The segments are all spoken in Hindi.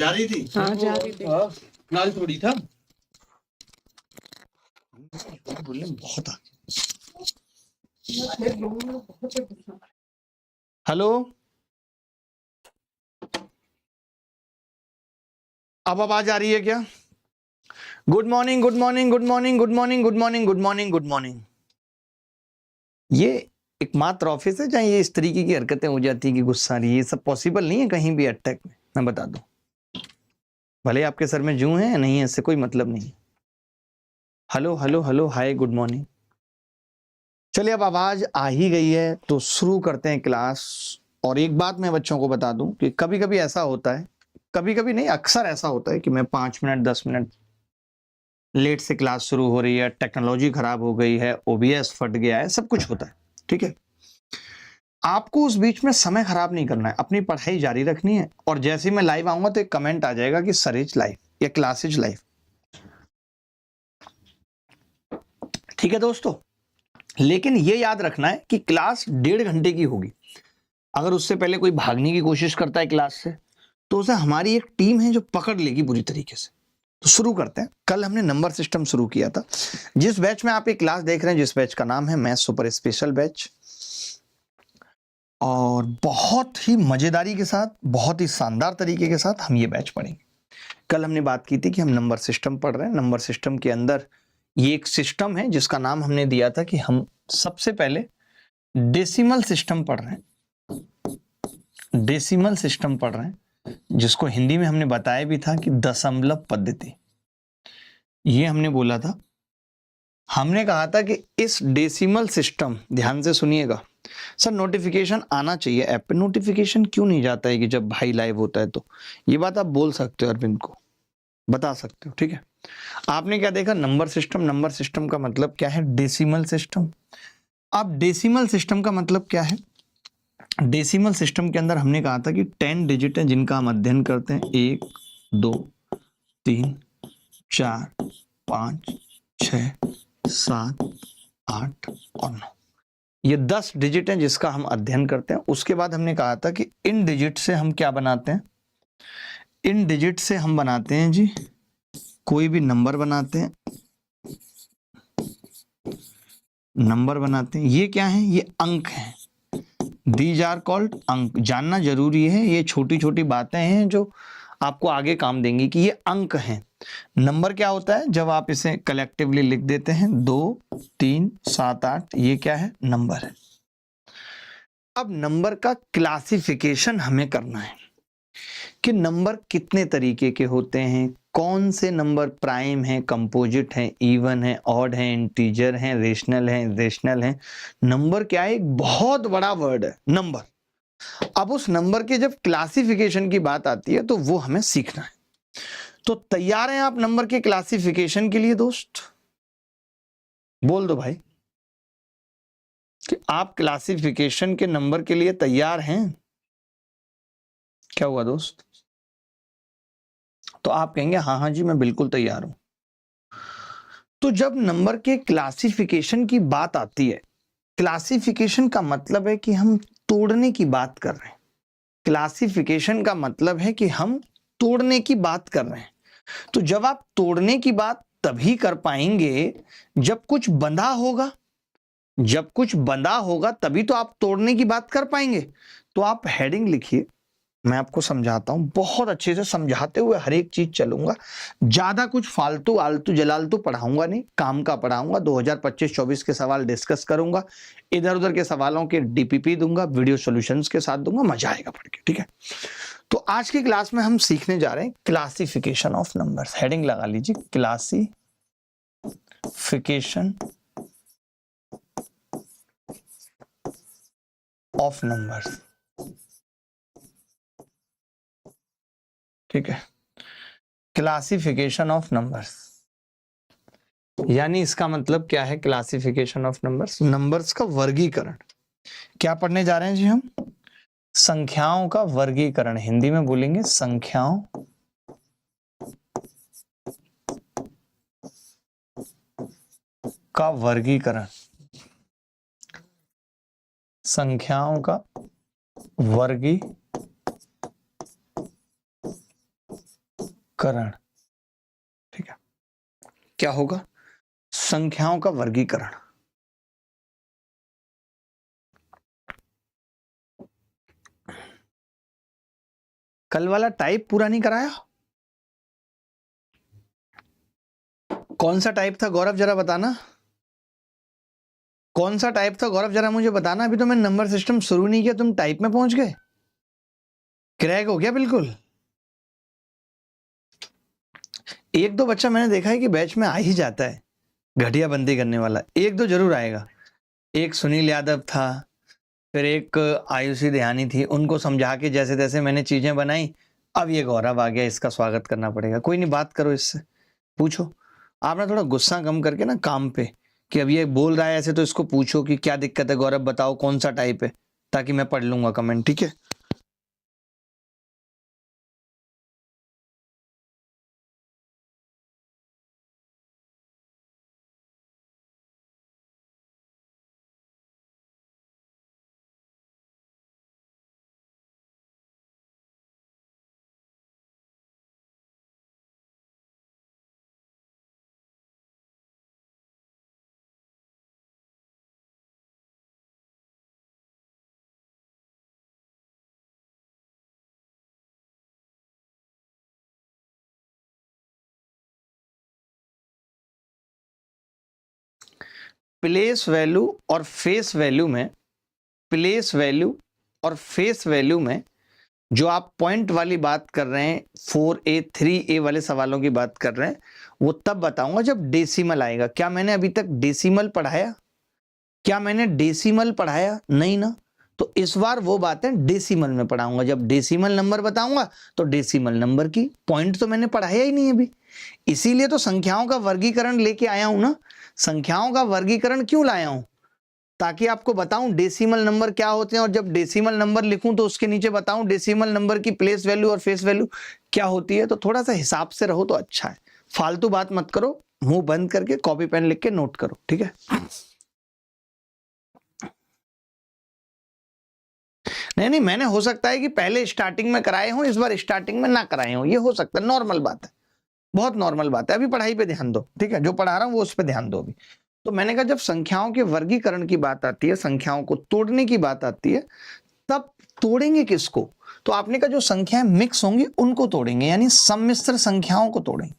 जा रही थी। हाँ जा रही थी। लाल थोड़ी था। बोलने में बहुत आ। हेलो, अब आवाज आ रही है क्या? Good morning, good morning, good morning, good morning, good morning, good morning, good morning. ये एकमात्र ऑफिस है जहाँ ये इस तरीके की हरकतें हो जाती है कि गुस्सा रही है। ये सब पॉसिबल नहीं है कहीं भी अटैक में, मैं बता दूं। भले आपके सर में जूं है या नहीं है, इससे कोई मतलब नहीं। हेलो हेलो हेलो, हाय, गुड मॉर्निंग। चलिए, अब आवाज आ ही गई है तो शुरू करते हैं क्लास। और एक बात मैं बच्चों को बता दूं कि कभी कभी ऐसा होता है, कभी कभी नहीं, अक्सर ऐसा होता है कि मैं 5 मिनट 10 मिनट लेट से क्लास शुरू हो रही है, टेक्नोलॉजी खराब हो गई है, ओबीएस फट गया है, सब कुछ होता है। ठीक है, आपको उस बीच में समय खराब नहीं करना है, अपनी पढ़ाई जारी रखनी है। और जैसे ही मैं लाइव आऊंगा तो एक कमेंट आ जाएगा कि सर इज लाइव या क्लास इज लाइव। ठीक है दोस्तों, लेकिन ये याद रखना है कि क्लास 1.5 घंटे की होगी। अगर उससे पहले कोई भागने की कोशिश करता है क्लास से, तो उसे हमारी एक टीम है जो पकड़ लेगी बुरी तरीके से। तो शुरू करते हैं। कल हमने नंबर सिस्टम शुरू किया था। जिस बैच में आप एक क्लास देख रहे हैं, जिस बैच का नाम है मैथ सुपर स्पेशल बैच, और बहुत ही मजेदारी के साथ, बहुत ही शानदार तरीके के साथ हम ये बैच पढ़ेंगे। कल हमने बात की थी कि हम नंबर सिस्टम पढ़ रहे हैं। नंबर सिस्टम के अंदर ये एक सिस्टम है जिसका नाम हमने दिया था कि हम सबसे पहले डेसिमल सिस्टम पढ़ रहे हैं। डेसिमल सिस्टम पढ़ रहे हैं, जिसको हिंदी में हमने बताया भी था कि दशमलव पद्धति। ये हमने बोला था। हमने कहा था कि इस डेसिमल सिस्टम, ध्यान से सुनिएगा सर, नोटिफिकेशन आना चाहिए ऐप पे। नोटिफिकेशन क्यों नहीं जाता है कि जब भाई लाइव होता है? तो ये बात आप बोल सकते हो, अरविंद को बता सकते हो। ठीक है, आपने क्या देखा? Number system. नंबर सिस्टम का मतलब क्या है? Decimal system. अब डेसिमल सिस्टम का मतलब क्या है? डेसिमल सिस्टम के अंदर हमने कहा था कि 10 डिजिट है जिनका हम अध्ययन करते हैं। 1 2 3 4 5 6 7 8 और 9, ये 10 डिजिट हैं जिसका हम अध्ययन करते हैं। उसके बाद हमने कहा था कि इन डिजिट से हम क्या बनाते हैं? इन डिजिट से हम बनाते हैं जी कोई भी नंबर बनाते हैं। नंबर बनाते हैं, ये क्या है? ये अंक हैं। दीज आर कॉल्ड अंक। जानना जरूरी है, ये छोटी छोटी बातें हैं जो आपको आगे काम देंगी कि ये अंक हैं। नंबर क्या होता है? जब आप इसे कलेक्टिवली लिख देते हैं 2 3 7 8, ये क्या है? नंबर है। अब नंबर का क्लासिफिकेशन हमें करना है कि नंबर कितने तरीके के होते हैं, कौन से नंबर प्राइम है, कंपोजिट है, इवन है, ऑड है, इंटीजर है, रेशनल है, इरेशनल है। नंबर क्या है? एक बहुत बड़ा वर्ड है नंबर। अब उस नंबर के जब क्लासिफिकेशन की बात आती है तो वो हमें सीखना है। तो तैयार हैं आप नंबर के क्लासिफिकेशन के लिए दोस्त? बोल दो भाई कि आप क्लासिफिकेशन के नंबर के लिए तैयार हैं। क्या हुआ दोस्त? तो आप कहेंगे हाँ हाँ जी मैं बिल्कुल तैयार हूं। तो जब नंबर के क्लासिफिकेशन की बात आती है, क्लासिफिकेशन का मतलब है कि हम तोड़ने की बात कर रहे हैं। क्लासिफिकेशन का मतलब है कि हम तोड़ने की बात कर रहे हैं। तो जब आप तोड़ने की बात तभी कर पाएंगे जब कुछ बंधा होगा। जब कुछ बंधा होगा तभी तो आप तोड़ने की बात कर पाएंगे। तो आप हेडिंग लिखिए, मैं आपको समझाता हूं, बहुत अच्छे से समझाते हुए हर एक चीज चलूंगा। ज्यादा कुछ फालतू आलतू जलालतू पढ़ाऊंगा नहीं, काम का पढ़ाऊंगा। 2025-24 के सवाल डिस्कस करूंगा, इधर उधर के सवालों के डीपीपी दूंगा, वीडियो सॉल्यूशंस के साथ दूंगा। मजा आएगा पढ़ के। ठीक है, तो आज की क्लास में हम सीखने जा रहे हैं क्लासिफिकेशन ऑफ नंबर्स। हेडिंग लगा लीजिए, क्लासिफिकेशन ऑफ नंबर्स। ठीक है, क्लासिफिकेशन ऑफ नंबर्स यानी इसका मतलब क्या है? क्लासिफिकेशन ऑफ नंबर्स, नंबर्स का वर्गीकरण। क्या पढ़ने जा रहे हैं जी हम? संख्याओं का वर्गीकरण। हिंदी में बोलेंगे संख्याओं का वर्गीकरण। संख्याओं का वर्गीकरण। वर्गीकरण, ठीक है, क्या होगा? संख्याओं का वर्गीकरण। कल वाला टाइप पूरा नहीं कराया? कौन सा टाइप था गौरव, जरा बताना, कौन सा टाइप था गौरव, जरा मुझे बताना। अभी तो मैंने नंबर सिस्टम शुरू नहीं किया, तुम टाइप में पहुंच गए, क्रैक हो गया बिल्कुल। एक दो बच्चा मैंने देखा है कि बैच में आ ही जाता है, घटिया बंदी करने वाला, एक दो जरूर आएगा। एक सुनील यादव था, फिर एक आयुषी दयानी थी, उनको समझा के जैसे तैसे मैंने चीजें बनाई। अब ये गौरव आ गया, इसका स्वागत करना पड़ेगा। कोई नहीं, बात करो इससे, पूछो। आप ना थोड़ा गुस्सा कम करके ना काम पे, कि अब ये बोल रहा है ऐसे, तो इसको पूछो कि क्या दिक्कत है गौरव, बताओ कौन सा टाइप है, ताकि मैं पढ़ लूंगा कमेंट, ठीक है। प्लेस वैल्यू और फेस वैल्यू में, प्लेस वैल्यू और फेस वैल्यू में जो आप पॉइंट वाली बात कर रहे हैं, 4A 3A वाले सवालों की बात कर रहे हैं, वो तब बताऊंगा जब डेसिमल आएगा। क्या मैंने अभी तक डेसिमल पढ़ाया? क्या मैंने डेसिमल पढ़ाया? नहीं ना। तो इस बार वो बातें डेसिमल में पढ़ाऊंगा। जब डेसिमल नंबर बताऊंगा तो डेसिमल नंबर की पॉइंट तो मैंने पढ़ाया ही नहीं अभी, इसीलिए तो संख्याओं का वर्गीकरण लेके आया हूं ना। संख्याओं का वर्गीकरण क्यों लाया हूं? ताकि आपको बताऊं डेसिमल नंबर क्या होते हैं, और जब डेसिमल नंबर लिखूं तो उसके नीचे बताऊं डेसिमल नंबर की प्लेस वैल्यू और फेस वैल्यू क्या होती है। तो थोड़ा सा हिसाब से रहो तो अच्छा है, फालतू बात मत करो, मुंह बंद करके कॉपी पेन लिख के नोट करो, ठीक है। नहीं, मैंने हो सकता है कि पहले स्टार्टिंग में कराए हों, इस बार स्टार्टिंग में ना कराए हों, ये हो सकता है, नॉर्मल बात है, बहुत नॉर्मल बात है। अभी पढ़ाई पे ध्यान दो, ठीक है, जो पढ़ा रहा हूं वो उस पर ध्यान दो अभी। तो मैंने कहा जब संख्याओं के वर्गीकरण की बात आती है, संख्याओं को तोड़ने की बात आती है, तब तोड़ेंगे किसको? तो आपने कहा जो संख्याएं मिक्स होंगी उनको तोड़ेंगे, यानी सम्मिश्र संख्याओं को तोड़ेंगे।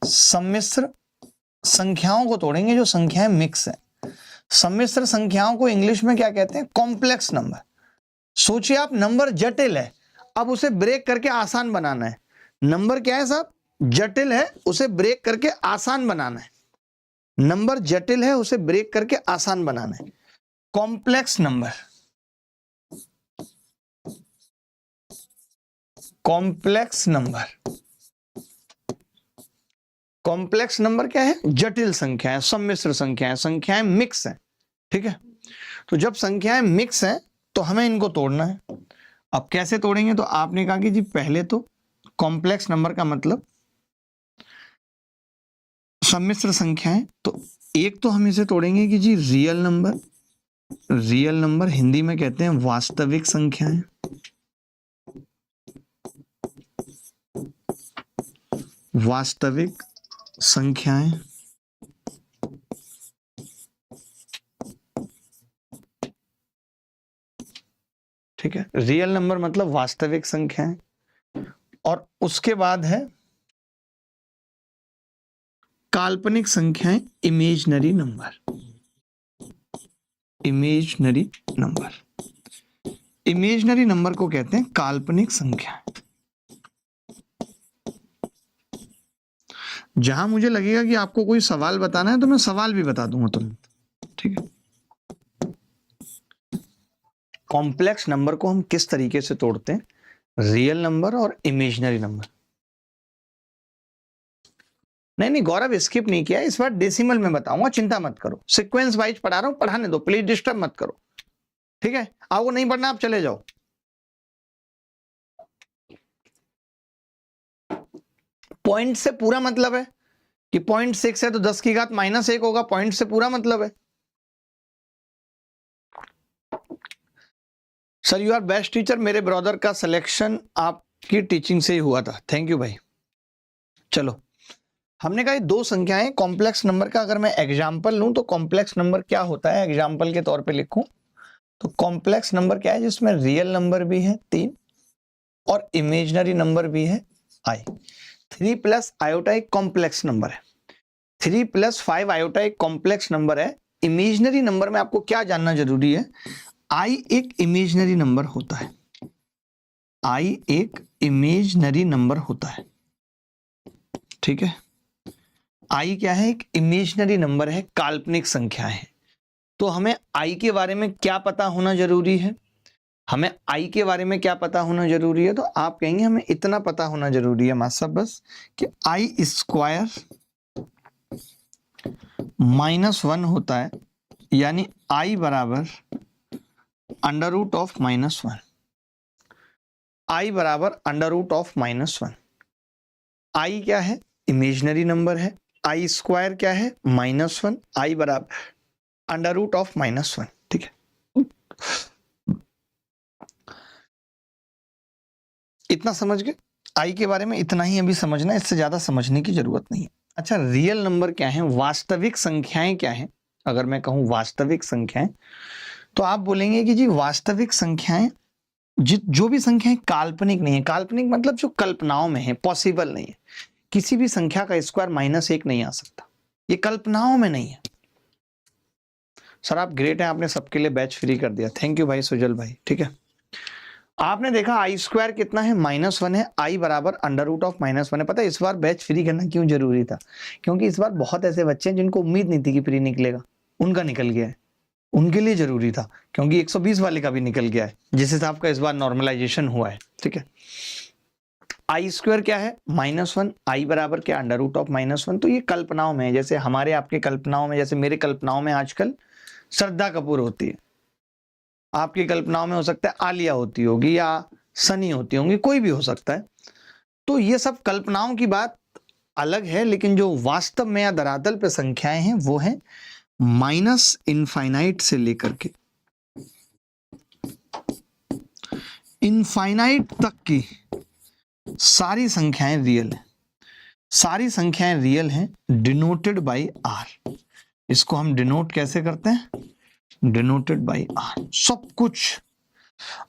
सम्मिश्र संख्याओं को तोड़ेंगे जो संख्याएं मिक्स है। सम्मिश्र संख्याओं को इंग्लिश में क्या कहते हैं? Complex number. सोचिए आप, नंबर जटिल है, अब उसे ब्रेक करके आसान बनाना है। नंबर क्या है साहब? जटिल है, उसे ब्रेक करके आसान बनाना है। नंबर जटिल है, उसे ब्रेक करके आसान बनाना है। Complex number, complex number, complex number क्या है? जटिल संख्याएं, सम्मिश्र संख्याएं, संख्याएं मिक्स हैं, ठीक है। तो जब संख्याएं मिक्स हैं तो हमें इनको तोड़ना है। अब कैसे तोड़ेंगे? तो आपने कहा कि जी पहले तो कॉम्प्लेक्स नंबर का मतलब सम्मिश्र संख्याएं, तो एक तो हम इसे तोड़ेंगे कि जी real number, real number Hindi में कहते हैं वास्तविक संख्याएं, वास्तविक संख्याएं, ठीक है। रियल नंबर मतलब वास्तविक संख्याएं, और उसके बाद है काल्पनिक संख्याएं, imaginary number, imaginary number. Imaginary number को कहते हैं काल्पनिक संख्याएं। जहां मुझे लगेगा कि आपको कोई सवाल बताना है तो मैं सवाल भी बता दूंगा तुरंत, ठीक है। कॉम्प्लेक्स नंबर को हम किस तरीके से तोड़ते हैं? रियल नंबर और इमेजनरी नंबर। नहीं गौरव, स्किप नहीं किया, इस बार डेसिमल में बताऊंगा, चिंता मत करो, सीक्वेंस वाइज पढ़ा रहा हूं, पढ़ाने दो प्लीज, डिस्टर्ब मत करो, ठीक है। आपको नहीं पढ़ना आप चले जाओ। पॉइंट से पूरा मतलब है कि 0.6 है तो 10 की घात -1 होगा, पॉइंट से पूरा मतलब है। Sir you are best teacher, मेरे ब्रदर का सिलेक्शन आप की टीचिंग से ही हुआ था। थैंक यू भाई। चलो, हमने कहा ये दो संख्याएं कॉम्प्लेक्स नंबर का अगर मैं एग्जाम्पल लूं तो कॉम्प्लेक्स नंबर क्या होता है, एग्जाम्पल के तौर पे लिखूं तो कॉम्प्लेक्स नंबर क्या है, जिसमें रियल नंबर भी है 3 और इमेजिनरी नंबर भी है i। 3 प्लस आयोटा एक कॉम्प्लेक्स नंबर है, 3 प्लस 5 आयोटा एक कॉम्प्लेक्स नंबर है। इमेजिनरी नंबर में आपको क्या जानना जरूरी है, i एक इमेजिनरी नंबर होता है, i एक इमेजिनरी नंबर होता है, ठीक है। i क्या है, एक इमेजिनरी नंबर है, काल्पनिक संख्या है। तो हमें i के बारे में क्या पता होना जरूरी है, हमें i के बारे में क्या पता होना जरूरी है, तो आप कहेंगे हमें इतना पता होना जरूरी है मास्टर बस कि i स्क्वायर -1 होता है, यानी i बराबर अंडर रूट ऑफ -1, i बराबर अंडर रूट ऑफ -1। i क्या है, इमेजिनरी नंबर है, i स्क्वायर क्या है -1, i बराबर अंडर रूट ऑफ -1, ठीक है। इतना समझ गए, आई के बारे में इतना ही अभी समझना है, इससे ज्यादा समझने की जरूरत नहीं है। अच्छा, रियल नंबर क्या है, वास्तविक संख्याएं क्या है। अगर मैं कहूं वास्तविक संख्याएं तो आप बोलेंगे कि जी वास्तविक संख्याएं जो भी संख्याएं काल्पनिक नहीं है, काल्पनिक मतलब जो कल्पनाओं में है, पॉसिबल नहीं है। किसी भी संख्या का स्क्वायर -1 नहीं आ सकता, ये कल्पनाओं में नहीं है। सर आप ग्रेट हैं, आपने सबके लिए बैच फ्री कर दिया, थैंक यू भाई सुजल भाई, ठीक है। आपने देखा आई स्क्वायर कितना है, -1 है, आई बराबर अंडर रूट ऑफ -1 है। पता है इस बार बैच फ्री करना क्यों जरूरी था, क्योंकि इस बार बहुत ऐसे बच्चे हैं जिनको उम्मीद नहीं थी कि फ्री निकलेगा, उनका निकल गया है, उनके लिए जरूरी था, क्योंकि 120 वाले का भी निकल गया है, जिस हिसाब का इस बार नॉर्मलाइजेशन हुआ है, ठीक है। आई स्क्वायर क्या है, -1, आई बराबर क्या, अंडर रूट ऑफ -1। तो ये कल्पनाओं में है, जैसे हमारे आपके कल्पनाओं में, जैसे मेरे कल्पनाओं में आजकल श्रद्धा कपूर होती है, आपकी कल्पनाओं में हो सकता है आलिया होती होगी या सनी होती होंगी, कोई भी हो सकता है। तो ये सब कल्पनाओं की बात अलग है, लेकिन जो वास्तव में या धरातल पे संख्याएं हैं वो है -इनफाइनाइट से लेकर के इनफाइनाइट तक की सारी संख्याएं रियल हैं, सारी संख्याएं रियल हैं, डिनोटेड बाई आर। इसको हम डिनोट कैसे करते हैं, डिनोटेड बाई आर। सब कुछ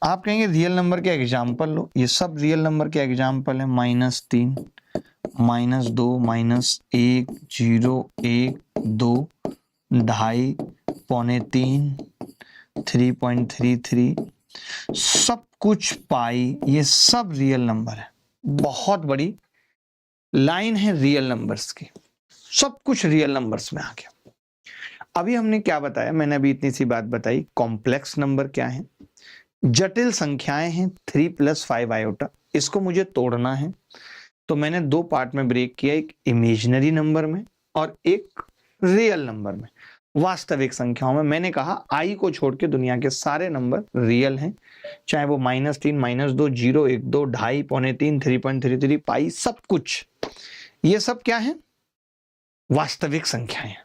आप कहेंगे रियल नंबर के एग्जाम्पल लो, ये सब रियल नंबर के एग्जाम्पल है, -3, -2, -1, 0, 1, 2, 2.5, 2.75, 3.33, सब कुछ पाई, ये सब रियल नंबर है। बहुत बड़ी लाइन है रियल नंबर्स की, सब कुछ रियल नंबर्स में आ गया। अभी हमने क्या बताया, मैंने अभी इतनी सी बात बताई, कॉम्प्लेक्स नंबर क्या है, जटिल संख्याएं हैं 3 + 5 आयोटा, इसको मुझे तोड़ना है। तो मैंने दो पार्ट में ब्रेक किया, एक इमेजिनरी नंबर में और एक रियल नंबर में, वास्तविक संख्याओं में। मैंने कहा आई को छोड़ के दुनिया के सारे नंबर रियल हैं, चाहे वो -3, -2, 0, 1, 2, 2.5, 2.75, 3.33, पाई, सब कुछ ये सब क्या है, वास्तविक संख्याएं।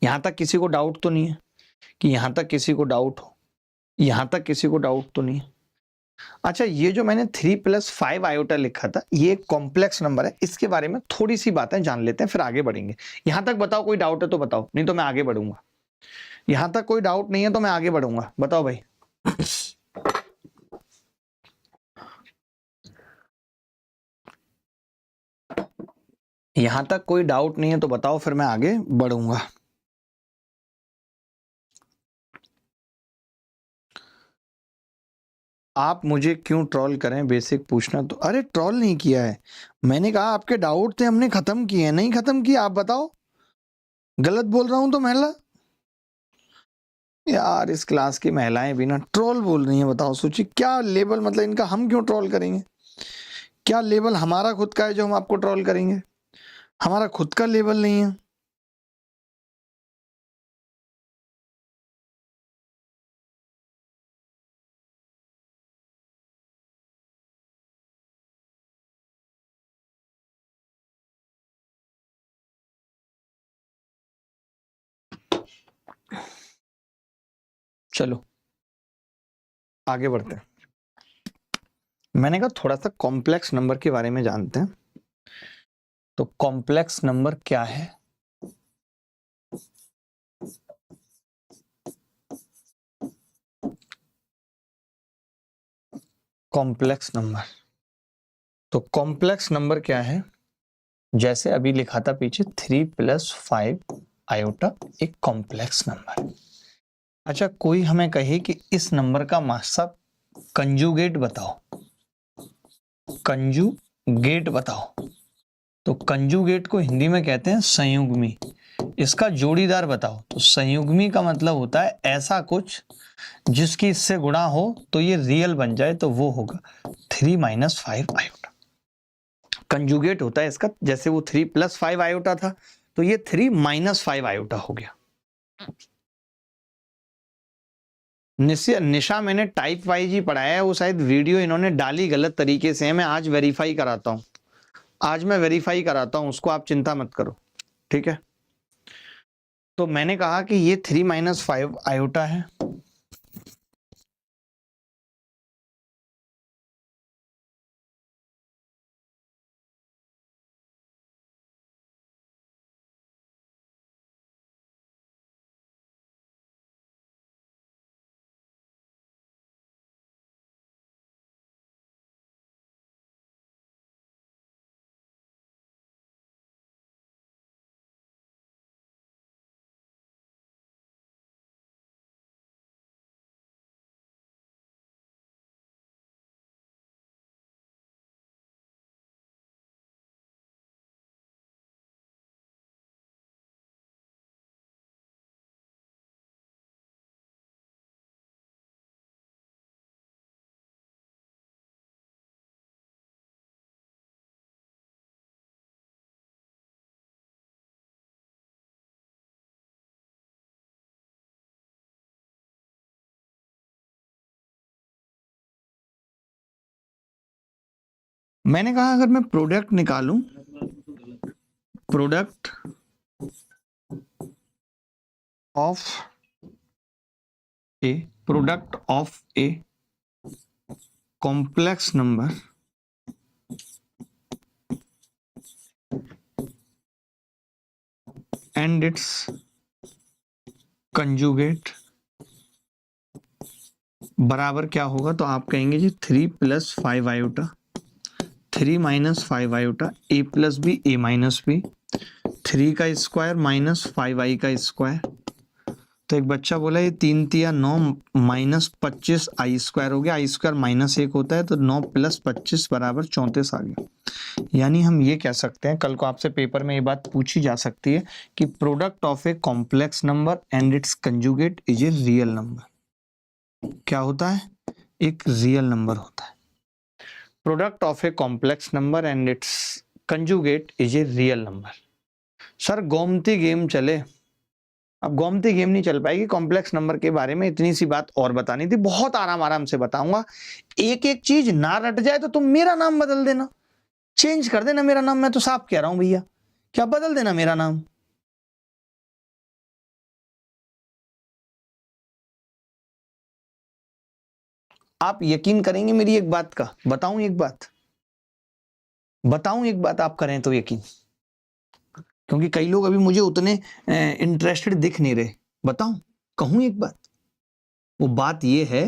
यहां तक किसी को डाउट तो नहीं है, कि यहां तक किसी को डाउट हो, यहां तक किसी को डाउट तो नहीं है। अच्छा, ये जो मैंने 3 + 5 आयोटा लिखा था, ये एक कॉम्प्लेक्स नंबर है, इसके बारे में थोड़ी सी बातें जान लेते हैं, फिर आगे बढ़ेंगे। यहां तक बताओ कोई डाउट है तो बताओ, नहीं तो मैं आगे बढ़ूंगा। यहां तक कोई डाउट नहीं है तो मैं आगे बढ़ूंगा, बताओ भाई। यहां तक कोई डाउट नहीं है तो बताओ, फिर मैं आगे बढ़ूंगा। आप मुझे क्यों ट्रोल करें, बेसिक पूछना तो, अरे ट्रोल नहीं किया है, मैंने कहा आपके डाउट थे हमने खत्म किए हैं, नहीं खत्म किए, आप बताओ गलत बोल रहा हूं तो महिला। यार इस क्लास की महिलाएं भी ना ट्रोल बोल रही हैं, बताओ सोचिए क्या लेवल, मतलब इनका हम क्यों ट्रोल करेंगे, क्या लेवल हमारा खुद का है जो हम आपको ट्रोल करेंगे, हमारा खुद का लेवल नहीं है। चलो आगे बढ़ते हैं। मैंने कहा थोड़ा सा कॉम्प्लेक्स नंबर के बारे में जानते हैं। तो कॉम्प्लेक्स नंबर क्या है? कॉम्प्लेक्स नंबर, तो कॉम्प्लेक्स नंबर क्या है? जैसे अभी लिखा था पीछे 3 + 5 आयोटा एक कॉम्प्लेक्स नंबर। अच्छा, कोई हमें कहे कि इस नंबर का मास्टर कंजुगेट बताओ, कंजुगेट बताओ, तो कंजुगेट को हिंदी में कहते हैं संयुग्मी। इसका जोड़ीदार बताओ, तो संयुग्मी का मतलब होता है ऐसा कुछ जिसकी इससे गुणा हो तो ये रियल बन जाए, तो वो होगा 3 - 5 आयोटा। कंजुगेट होता है इसका, जैसे वो 3 + 5 आयोटा था तो ये 3 - 5 आयोटा हो गया। निशा मैंने टाइप वाइज ही पढ़ाया है, वो शायद वीडियो इन्होंने डाली गलत तरीके से है। मैं आज वेरीफाई कराता हूं, आज मैं वेरीफाई कराता हूं उसको, आप चिंता मत करो, ठीक है। तो मैंने कहा कि ये 3 - 5 आयोटा है। मैंने कहा अगर मैं प्रोडक्ट निकालूं, product of A, product of a complex number and it's conjugate बराबर क्या होगा, तो आप कहेंगे जी 3 + 5 iota, 3 - 5 iota, a + b a - b, 3 का स्क्वायर -5i का स्क्वायर। तो एक बच्चा बोला ये 3 × 3 = 9 - 25 i स्क्वायर हो गया, i स्क्वायर -1 होता है, तो 9 + 25 = 34 आ गया। यानी हम ये कह सकते हैं, कल को आपसे पेपर में ये बात पूछी जा सकती है कि product of a complex number and it's conjugate is a real number. क्या होता है? एक रियल नंबर होता है। Product of a complex number and it's conjugate is a real number. Sir Gomti game चले, अब गोमती गेम नहीं चल पाएगी, कॉम्प्लेक्स नंबर के बारे में इतनी सी बात और बतानी थी, बहुत आराम आराम से बताऊंगा। एक एक चीज ना रट जाए तो तुम मेरा नाम बदल देना, चेंज कर देना मेरा नाम, मैं तो साफ कह रहा हूं भैया, क्या बदल देना मेरा नाम। आप यकीन करेंगे मेरी एक बात का, बताऊं एक बात, बताऊं एक बात, आप करें तो यकीन, क्योंकि कई लोग अभी मुझे उतने इंटरेस्टेड दिख नहीं रहे। बताऊं, कहूं एक बात, वो बात ये है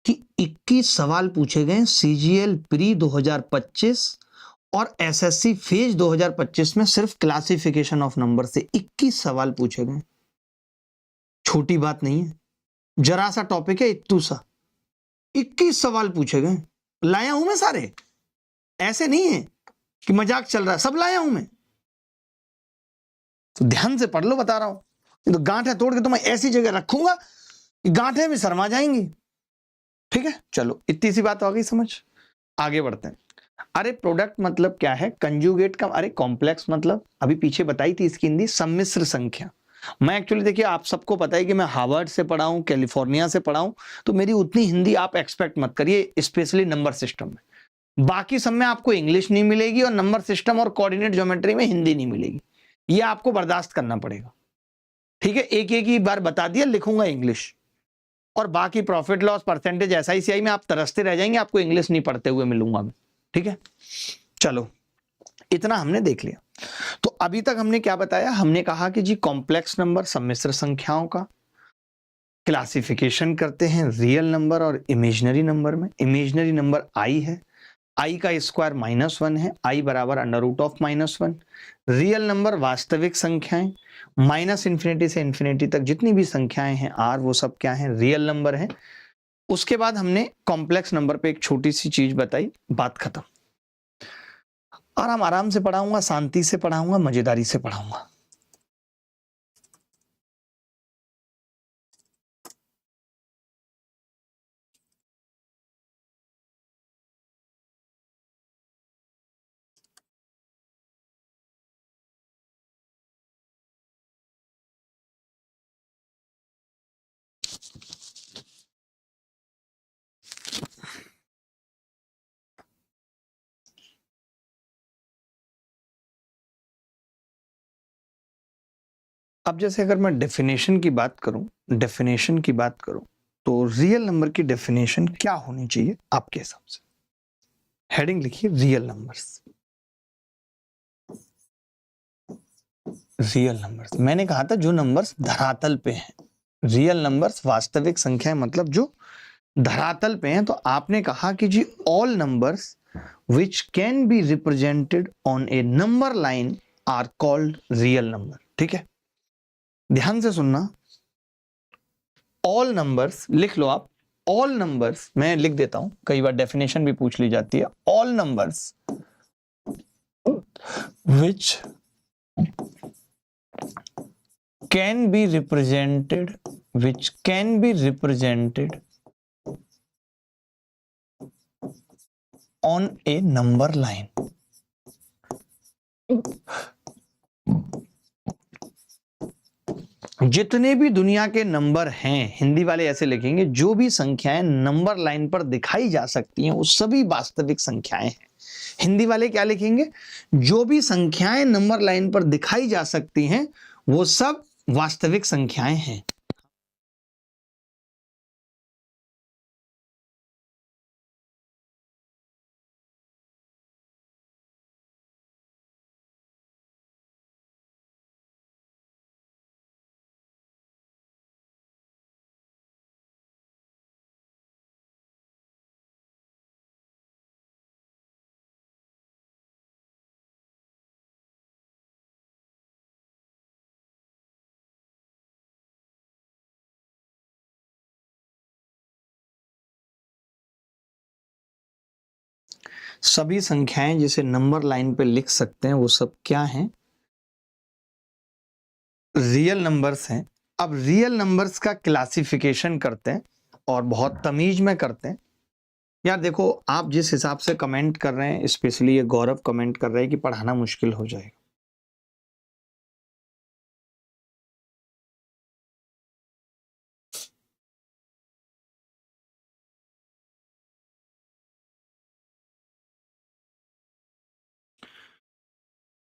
कि 21 सवाल पूछे गए सीजीएल प्री 2025 और एसएससी फेज 2025 में, सिर्फ क्लासिफिकेशन ऑफ नंबर से 21 सवाल पूछे गए। छोटी बात नहीं है, जरा सा टॉपिक है, इत्तू सा, 21 सवाल पूछे गए, लाया हूं मैं सारे, ऐसे नहीं है कि मजाक चल रहा है, सब लाया हूं मैं, तो ध्यान से पढ़ लो, बता रहा हूं। तो गांठें तोड़ के तो मैं ऐसी जगह रखूंगा कि गांठें भी शर्मा जाएंगी। ठीक है, चलो इतनी सी बात हो गई समझ, आगे बढ़ते हैं। अरे प्रोडक्ट मतलब क्या है, कंजुगेट का, अरे कॉम्प्लेक्स मतलब अभी पीछे बताई थी इसकी हिंदी, सम्मिश्र संख्या। मैं एक्चुअली देखिए, आप सबको पता है कि मैं हार्वर्ड से पढ़ा हूं, कैलिफोर्निया से पढ़ा हूं, तो मेरी उतनी हिंदी आप एक्सपेक्ट मत करिए, स्पेशली नंबर सिस्टम में। बाकी सब में आपको इंग्लिश नहीं मिलेगी, और नंबर सिस्टम और कोऑर्डिनेट ज्योमेट्री में हिंदी नहीं मिलेगी, ये आपको बर्दाश्त करना पड़ेगा। ठीक है, एक एक ही बार बता दिया, लिखूंगा इंग्लिश, और बाकी प्रॉफिट लॉस परसेंटेज SICI में आप तरसते रह जाएंगे, आपको इंग्लिश नहीं पढ़ते हुए मिलूंगा मैं, ठीक है। चलो इतना हमने देख लिया। तो अभी तक हमने क्या बताया, हमने कहा कि जी कॉम्प्लेक्स नंबर सम्मिश्र संख्याओं का क्लासिफिकेशन करते हैं रियल नंबर और इमेजिनरी नंबर में। इमेजिनरी नंबर आई है, आई का स्क्वायर -1 है, आई बराबर √(-1). रियल नंबर वास्तविक संख्याएं, -∞ से इंफिनिटी तक जितनी भी संख्याएं हैं आर, वो सब क्या है, रियल नंबर है। उसके बाद हमने कॉम्प्लेक्स नंबर पे एक छोटी सी चीज बताई, बात खत्म। आराम से पढ़ाऊंगा, शांति से पढ़ाऊंगा, मजेदारी से पढ़ाऊंगा। अब जैसे अगर मैं डेफिनेशन की बात करूं, तो रियल नंबर की डेफिनेशन क्या होनी चाहिए आपके हिसाब से? हेडिंग लिखिए रियल नंबर्स। रियल नंबर्स, मैंने कहा था जो नंबर्स धरातल पे हैं, रियल नंबर्स वास्तविक संख्याएं, मतलब जो धरातल पे हैं। तो आपने कहा कि जी all numbers which can be represented on a number line are called real number, ठीक है। ध्यान से सुनना, ऑल नंबर्स लिख लो आप, ऑल नंबर्स, मैं लिख देता हूं, कई बार डेफिनेशन भी पूछ ली जाती है। All numbers which can be represented on a number line. जितने भी दुनिया के नंबर हैं, हिंदी वाले ऐसे लिखेंगे, जो भी संख्याएं नंबर लाइन पर दिखाई जा सकती हैं वो सभी वास्तविक संख्याएं हैं। हिंदी वाले क्या लिखेंगे, जो भी संख्याएं नंबर लाइन पर दिखाई जा सकती हैं वो सब वास्तविक संख्याएं हैं। सभी संख्याएं जिसे नंबर लाइन पे लिख सकते हैं वो सब क्या हैं, रियल नंबर्स हैं। अब रियल नंबर्स का क्लासिफिकेशन करते हैं और बहुत तमीज में करते हैं। यार देखो, आप जिस हिसाब से कमेंट कर रहे हैं, स्पेशली ये गौरव कमेंट कर रहे हैं कि पढ़ाना मुश्किल हो जाएगा।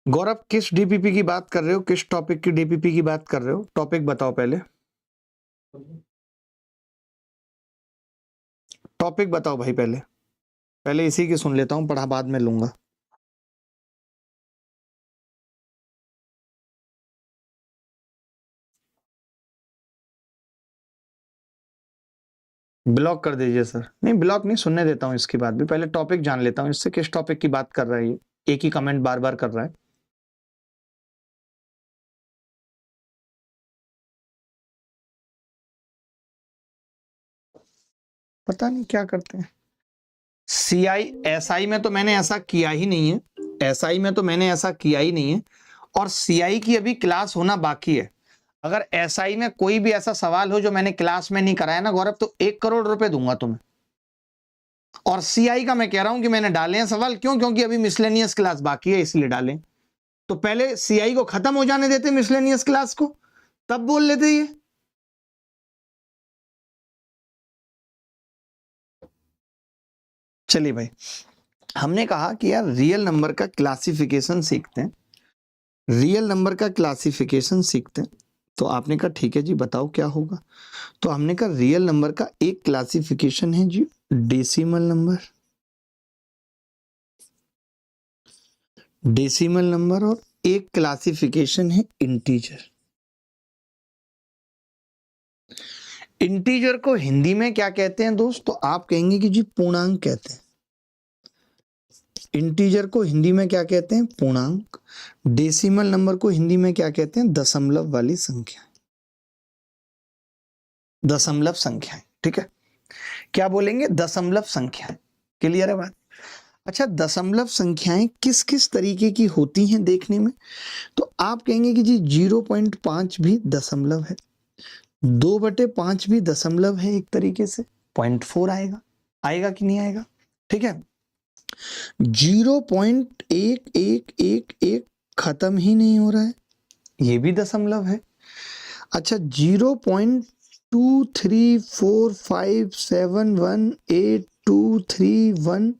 गौरव किस डीपीपी की बात कर रहे हो, किस टॉपिक की डीपीपी की बात कर रहे हो? टॉपिक बताओ पहले, टॉपिक बताओ भाई। पहले इसी की सुन लेता हूं, पढ़ा बाद में लूंगा। ब्लॉक कर दीजिए सर। नहीं ब्लॉक नहीं, सुनने देता हूं इसकी बात भी। पहले टॉपिक जान लेता हूं इससे, किस टॉपिक की बात कर रहा है ये, एक ही कमेंट बार बार कर रहा है। पता नहीं क्या करते हैं। SI में तो मैंने ऐसा किया ही नहीं है, SI में तो मैंने ऐसा किया ही नहीं है, और CI की अभी क्लास होना बाकी है। अगर SI में कोई भी ऐसा सवाल हो जो मैंने क्लास में नहीं कराया ना गौरव, तो 1 करोड़ रुपए दूंगा तुम्हें। और CI का मैं कह रहा हूं कि मैंने डाले हैं सवाल, क्यों? क्योंकि अभी मिसलेनियस क्लास बाकी है, इसलिए डालें। तो पहले CI को खत्म हो जाने देते मिसलेनियस क्लास को, तब बोल लेते ये। चलिए भाई, हमने कहा कि यार रियल नंबर का क्लासिफिकेशन सीखते हैं, रियल नंबर का क्लासिफिकेशन सीखते हैं। तो आपने कहा ठीक है जी, बताओ क्या होगा। तो हमने कहा रियल नंबर का एक क्लासिफिकेशन है जी डेसिमल नंबर, डेसिमल नंबर, और एक क्लासिफिकेशन है इंटीजर। इंटीजर को हिंदी में क्या कहते हैं दोस्त? तो आप कहेंगे कि जी पूर्णांक कहते हैं। इंटीजर को हिंदी में क्या कहते हैं? पूर्णांक। डेसिमल नंबर को हिंदी में क्या कहते हैं? दशमलव वाली संख्या, दशमलव संख्याएं। ठीक है, क्या बोलेंगे? दशमलव संख्याएं। क्लियर है बात? अच्छा, दशमलव संख्याएं किस किस तरीके की होती हैं देखने में? तो आप कहेंगे कि जी 0.5 भी दशमलव है, 2/5 भी दशमलव है, एक तरीके से 0.4 आएगा। आएगा कि नहीं आएगा? ठीक है, 0.1111 खत्म ही नहीं हो रहा है, ये भी दशमलव है। अच्छा, 0.2345718231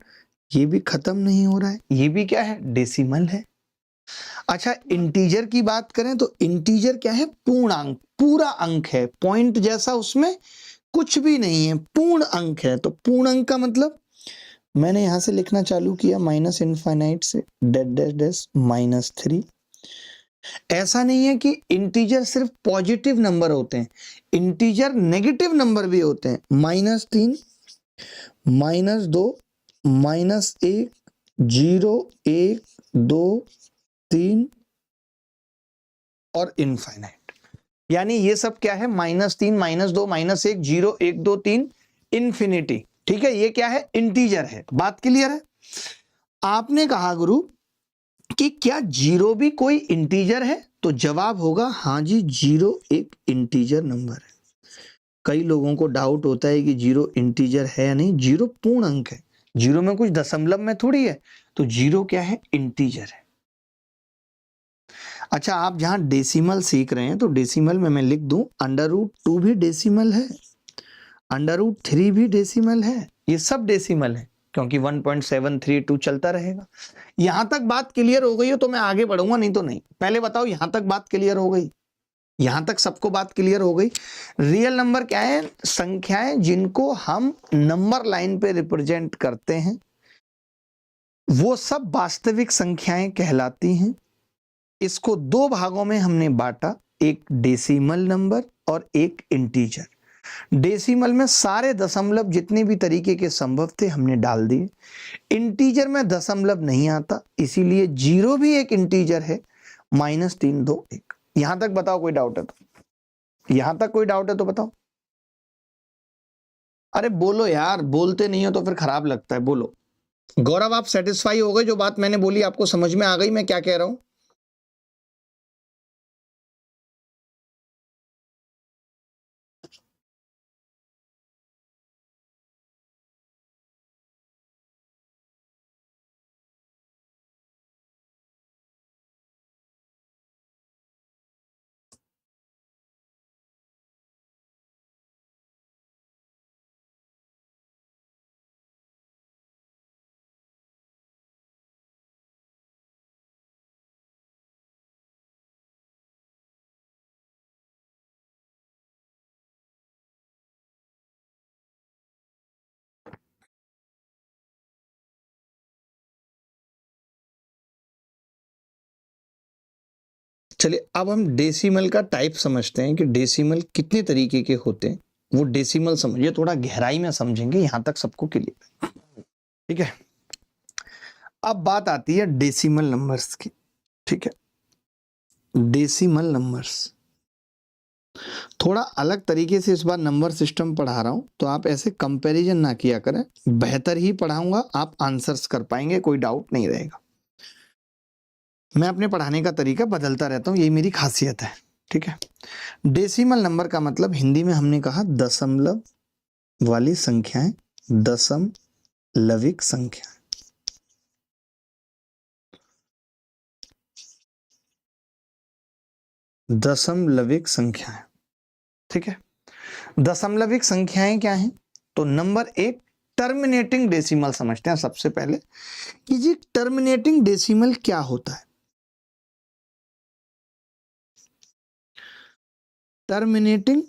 ये भी खत्म नहीं हो रहा है, ये भी क्या है? डेसिमल है। अच्छा, इंटीजर की बात करें तो इंटीजर क्या है? पूर्णांक, पूरा अंक है, पॉइंट जैसा उसमें कुछ भी नहीं है, पूर्ण अंक है। तो पूर्ण अंक का मतलब मैंने यहां से लिखना चालू किया माइनस इनफाइनाइट से डैश डैश डैश -3। ऐसा नहीं है कि इंटीजर सिर्फ पॉजिटिव नंबर होते हैं, इंटीजर नेगेटिव नंबर भी होते हैं। -3, -2, -1, 0, 1, 2, 3 और इनफाइनाइट। यानी ये सब क्या है? -3, -2, -1, 0, 1, 2, 3 इन्फिनिटी। ठीक है, ये क्या है? इंटीजर है। बात क्लियर है? आपने कहा गुरु कि क्या 0 भी कोई इंटीजर है? तो जवाब होगा हाँ जी, 0 एक इंटीजर नंबर है। कई लोगों को डाउट होता है कि 0 इंटीजर है या नहीं। 0 पूर्ण अंक है, 0 में कुछ दशमलव में थोड़ी है, तो 0 क्या है? इंटीजर है। अच्छा, आप जहां डेसिमल सीख रहे हैं तो डेसिमल में मैं लिख दूं √2 भी डेसिमल है, √3 भी डेसिमल है, ये सब डेसिमल है, क्योंकि 1.732 चलता रहेगा। यहां तक बात क्लियर हो गई हो तो मैं आगे बढ़ूंगा, नहीं तो नहीं। पहले बताओ, यहां तक बात क्लियर हो गई? यहां तक सबको बात क्लियर हो गई? रियल नंबर क्या है? संख्याएं जिनको हम नंबर लाइन पे रिप्रेजेंट करते हैं, वो सब वास्तविक संख्याएं कहलाती हैं। इसको दो भागों में हमने बांटा, एक डेसिमल नंबर और एक इंटीजर। डेसिमल में सारे दशमलव जितने भी तरीके के संभव थे हमने डाल दिए। इंटीजर में दशमलव नहीं आता, इसीलिए 0 भी एक इंटीजर है, -321। यहां तक बताओ, कोई डाउट है तो? यहां तक कोई डाउट है तो बताओ। अरे बोलो यार, बोलते नहीं हो तो फिर खराब लगता है, बोलो। गौरव, आप सेटिस्फाई हो गए? जो बात मैंने बोली आपको समझ में आ गई मैं क्या कह रहा हूं? चलिए, अब हम डेसिमल का टाइप समझते हैं कि डेसिमल कितने तरीके के होते हैं। वो डेसिमल समझिए, थोड़ा गहराई में समझेंगे, यहां तक सबको क्लियर है? ठीक है, अब बात आती है डेसिमल नंबर्स की। ठीक है, डेसिमल नंबर्स थोड़ा अलग तरीके से इस बार नंबर सिस्टम पढ़ा रहा हूं, तो आप ऐसे कंपैरिजन ना किया करें, बेहतर ही पढ़ाऊंगा, आप आंसर्स कर पाएंगे, कोई डाउट नहीं रहेगा। मैं अपने पढ़ाने का तरीका बदलता रहता हूं, यही मेरी खासियत है। ठीक है, डेसिमल नंबर का मतलब हिंदी में हमने कहा दशमलव वाली संख्याएं, दशमलविक संख्या। दशमलविक संख्याएं, ठीक है। दशमलविक संख्याएं क्या हैं? तो नंबर एक, टर्मिनेटिंग डेसिमल समझते हैं सबसे पहले कि जी टर्मिनेटिंग डेसिमल क्या होता है। टर्मिनेटिंग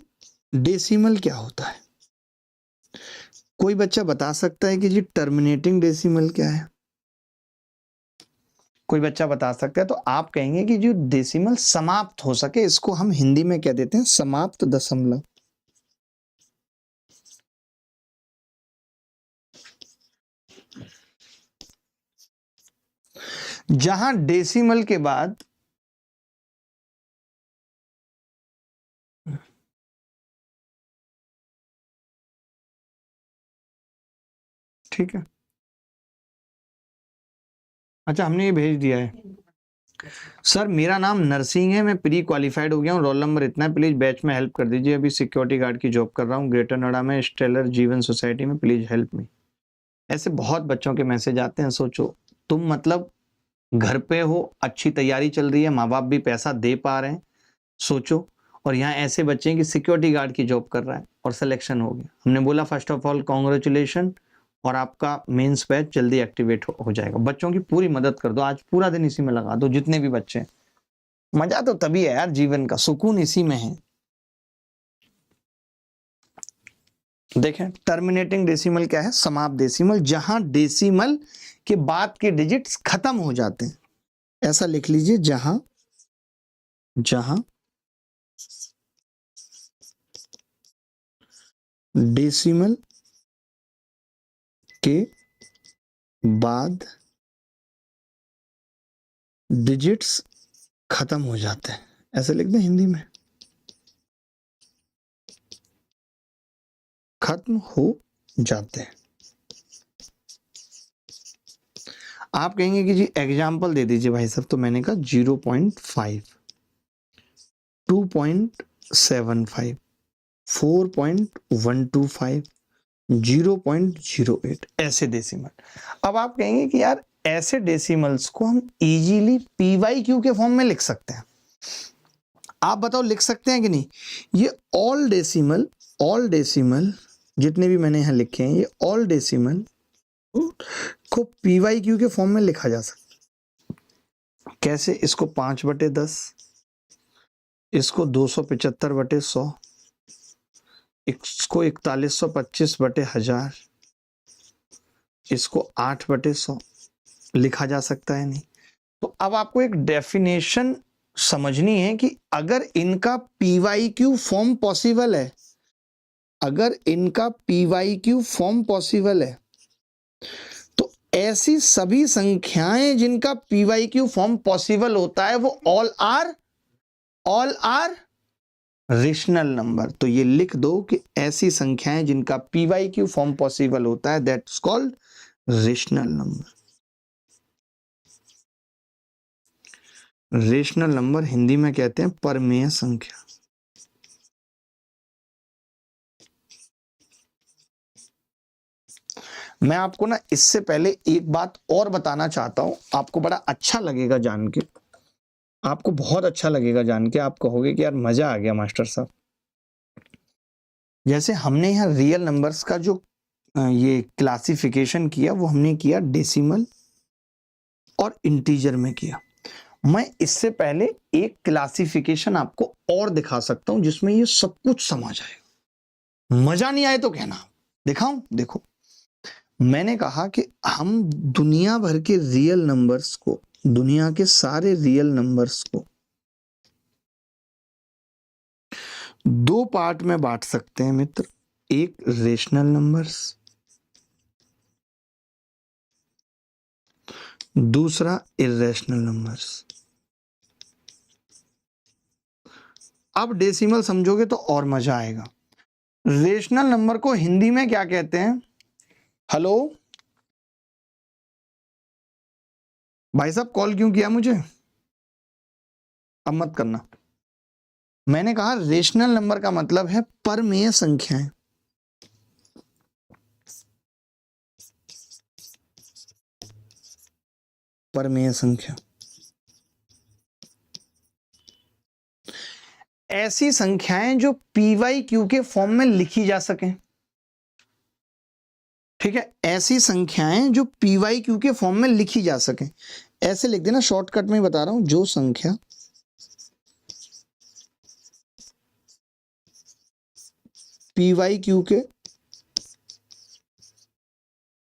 डेसिमल क्या होता है? कोई बच्चा बता सकता है कि जी टर्मिनेटिंग डेसिमल क्या है? कोई बच्चा बता सकता है तो आप कहेंगे कि जो डेसिमल समाप्त हो सके, इसको हम हिंदी में क्या देते हैं? समाप्त दशमलव। जहां डेसिमल के बाद ठीक है, अच्छा हमने ये भेज दिया है। सर मेरा नाम नरसिंह है, मैं प्री क्वालिफाइड हो गया हूँ, रोल नंबर इतना है, प्लीज बैच में हेल्प कर दीजिए, अभी सिक्योरिटी गार्ड की जॉब कर रहा हूँ ग्रेटर नोएडा में स्टेलर जीवन सोसाइटी में, प्लीज हेल्प मी। ऐसे बहुत बच्चों के मैसेज आते हैं। सोचो तुम मतलब घर पे हो, अच्छी तैयारी चल रही है, माँ बाप भी पैसा दे पा रहे हैं, सोचो, और यहाँ ऐसे बच्चे हैं कि सिक्योरिटी गार्ड की जॉब कर रहा है और सिलेक्शन हो गया। हमने बोला फर्स्ट ऑफ ऑल कॉन्ग्रेचुलेशन, और आपका मेंस बैच जल्दी एक्टिवेट हो जाएगा। बच्चों की पूरी मदद कर दो, आज पूरा दिन इसी में लगा दो, जितने भी बच्चे हैं। मजा तो तभी है यार, जीवन का सुकून इसी में है। देखें टर्मिनेटिंग डेसिमल क्या है? समाप्त डेसिमल, जहां डेसिमल के बाद के डिजिट्स खत्म हो जाते हैं, ऐसा लिख लीजिए, जहां डेसिमल के बाद डिजिट्स खत्म हो जाते हैं, ऐसे लिख दें हिंदी में, खत्म हो जाते हैं। आप कहेंगे कि जी एग्जाम्पल दे दीजिए भाई साहब, तो मैंने कहा 0.5, 2.75, 4.125, 0.08 ऐसे डेसिमल। अब आप कहेंगे कि यार ऐसे डेसिमल्स को हम इजीली PYQ के फॉर्म में लिख सकते हैं। आप बताओ लिख सकते हैं कि नहीं? ये ऑल डेसिमल जितने भी मैंने यहां लिखे हैं, ये ऑल डेसिमल को PYQ के फॉर्म में लिखा जा सकता है। कैसे? इसको 5/10, इसको 275/100, इसको 4125/1000, इसको 8/100 लिखा जा सकता है नहीं? तो अब आपको एक डेफिनेशन समझनी है कि अगर इनका PYQ फॉर्म पॉसिबल है, अगर इनका PYQ फॉर्म पॉसिबल है, तो ऐसी सभी संख्याएं जिनका PYQ फॉर्म पॉसिबल होता है वो ऑल आर रेशनल नंबर। तो ये लिख दो कि ऐसी संख्याएं जिनका PYQ फॉर्म पॉसिबल होता है, that's called rational number. Rational number Hindi में कहते हैं परमेय संख्या। मैं आपको ना इससे पहले एक बात और बताना चाहता हूं, आपको बड़ा अच्छा लगेगा जान के, आपको बहुत अच्छा लगेगा जान के, आप कहोगे कि यार मजा आ गया मास्टर साहब। जैसे हमने यहाँ रियल नंबर्स का जो ये क्लासिफिकेशन किया, वो हमने किया डेसिमल और इंटीजर में किया। मैं इससे पहले एक क्लासिफिकेशन आपको और दिखा सकता हूं जिसमें ये सब कुछ समा जाएगा। मजा नहीं आए तो कहना, दिखाऊं? देखो, मैंने कहा कि हम दुनिया भर के रियल नंबर्स को, दुनिया के सारे रियल नंबर्स को दो पार्ट में बांट सकते हैं मित्र। एक रेशनल नंबर्स, दूसरा इर्रेशनल नंबर्स। अब डेसिमल समझोगे तो और मजा आएगा। रेशनल नंबर को हिंदी में क्या कहते हैं? हेलो भाई साहब, कॉल क्यों किया मुझे? अब मत करना। मैंने कहा रेशनल नंबर का मतलब है परमेय संख्याएं। परमेय संख्या ऐसी संख्याएं जो PYQ के फॉर्म में लिखी जा सकें। ठीक है, ऐसी संख्याएं जो PYQ के फॉर्म में लिखी जा सकें, ऐसे लिख देना, शॉर्टकट में बता रहा हूं, जो संख्या पी वाई क्यू के